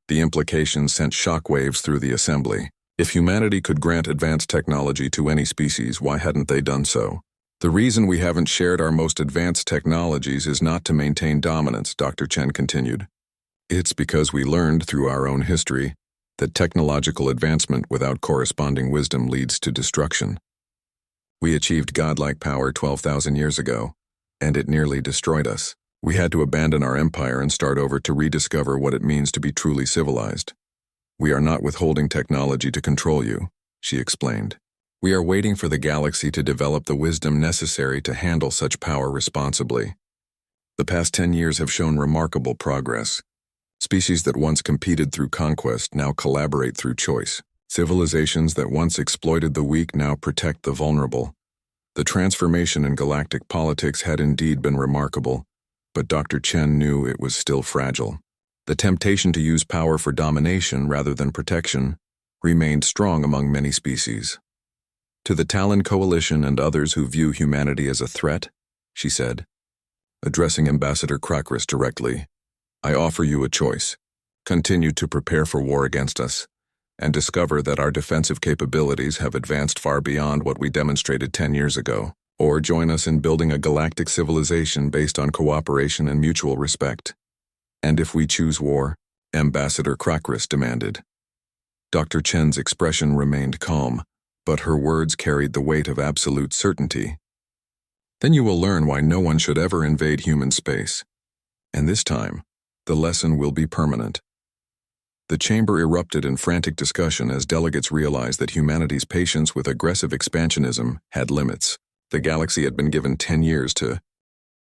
The implications sent shockwaves through the assembly. If humanity could grant advanced technology to any species, why hadn't they done so? The reason we haven't shared our most advanced technologies is not to maintain dominance, Dr. Chen continued. It's because we learned through our own history that technological advancement without corresponding wisdom leads to destruction. We achieved godlike power 12,000 years ago, and it nearly destroyed us. We had to abandon our empire and start over to rediscover what it means to be truly civilized. We are not withholding technology to control you, she explained. We are waiting for the galaxy to develop the wisdom necessary to handle such power responsibly. The past 10 years have shown remarkable progress. Species that once competed through conquest now collaborate through choice. Civilizations that once exploited the weak now protect the vulnerable. The transformation in galactic politics had indeed been remarkable, but Dr. Chen knew it was still fragile. The temptation to use power for domination rather than protection remained strong among many species. To the Talon Coalition and others who view humanity as a threat, she said, addressing Ambassador Crackrus directly, I offer you a choice. Continue to prepare for war against us, and discover that our defensive capabilities have advanced far beyond what we demonstrated 10 years ago, or join us in building a galactic civilization based on cooperation and mutual respect. And if we choose war, Ambassador Crackrus demanded. Dr. Chen's expression remained calm, but her words carried the weight of absolute certainty. Then you will learn why no one should ever invade human space. And this time, the lesson will be permanent. The chamber erupted in frantic discussion as delegates realized that humanity's patience with aggressive expansionism had limits. The galaxy had been given 10 years to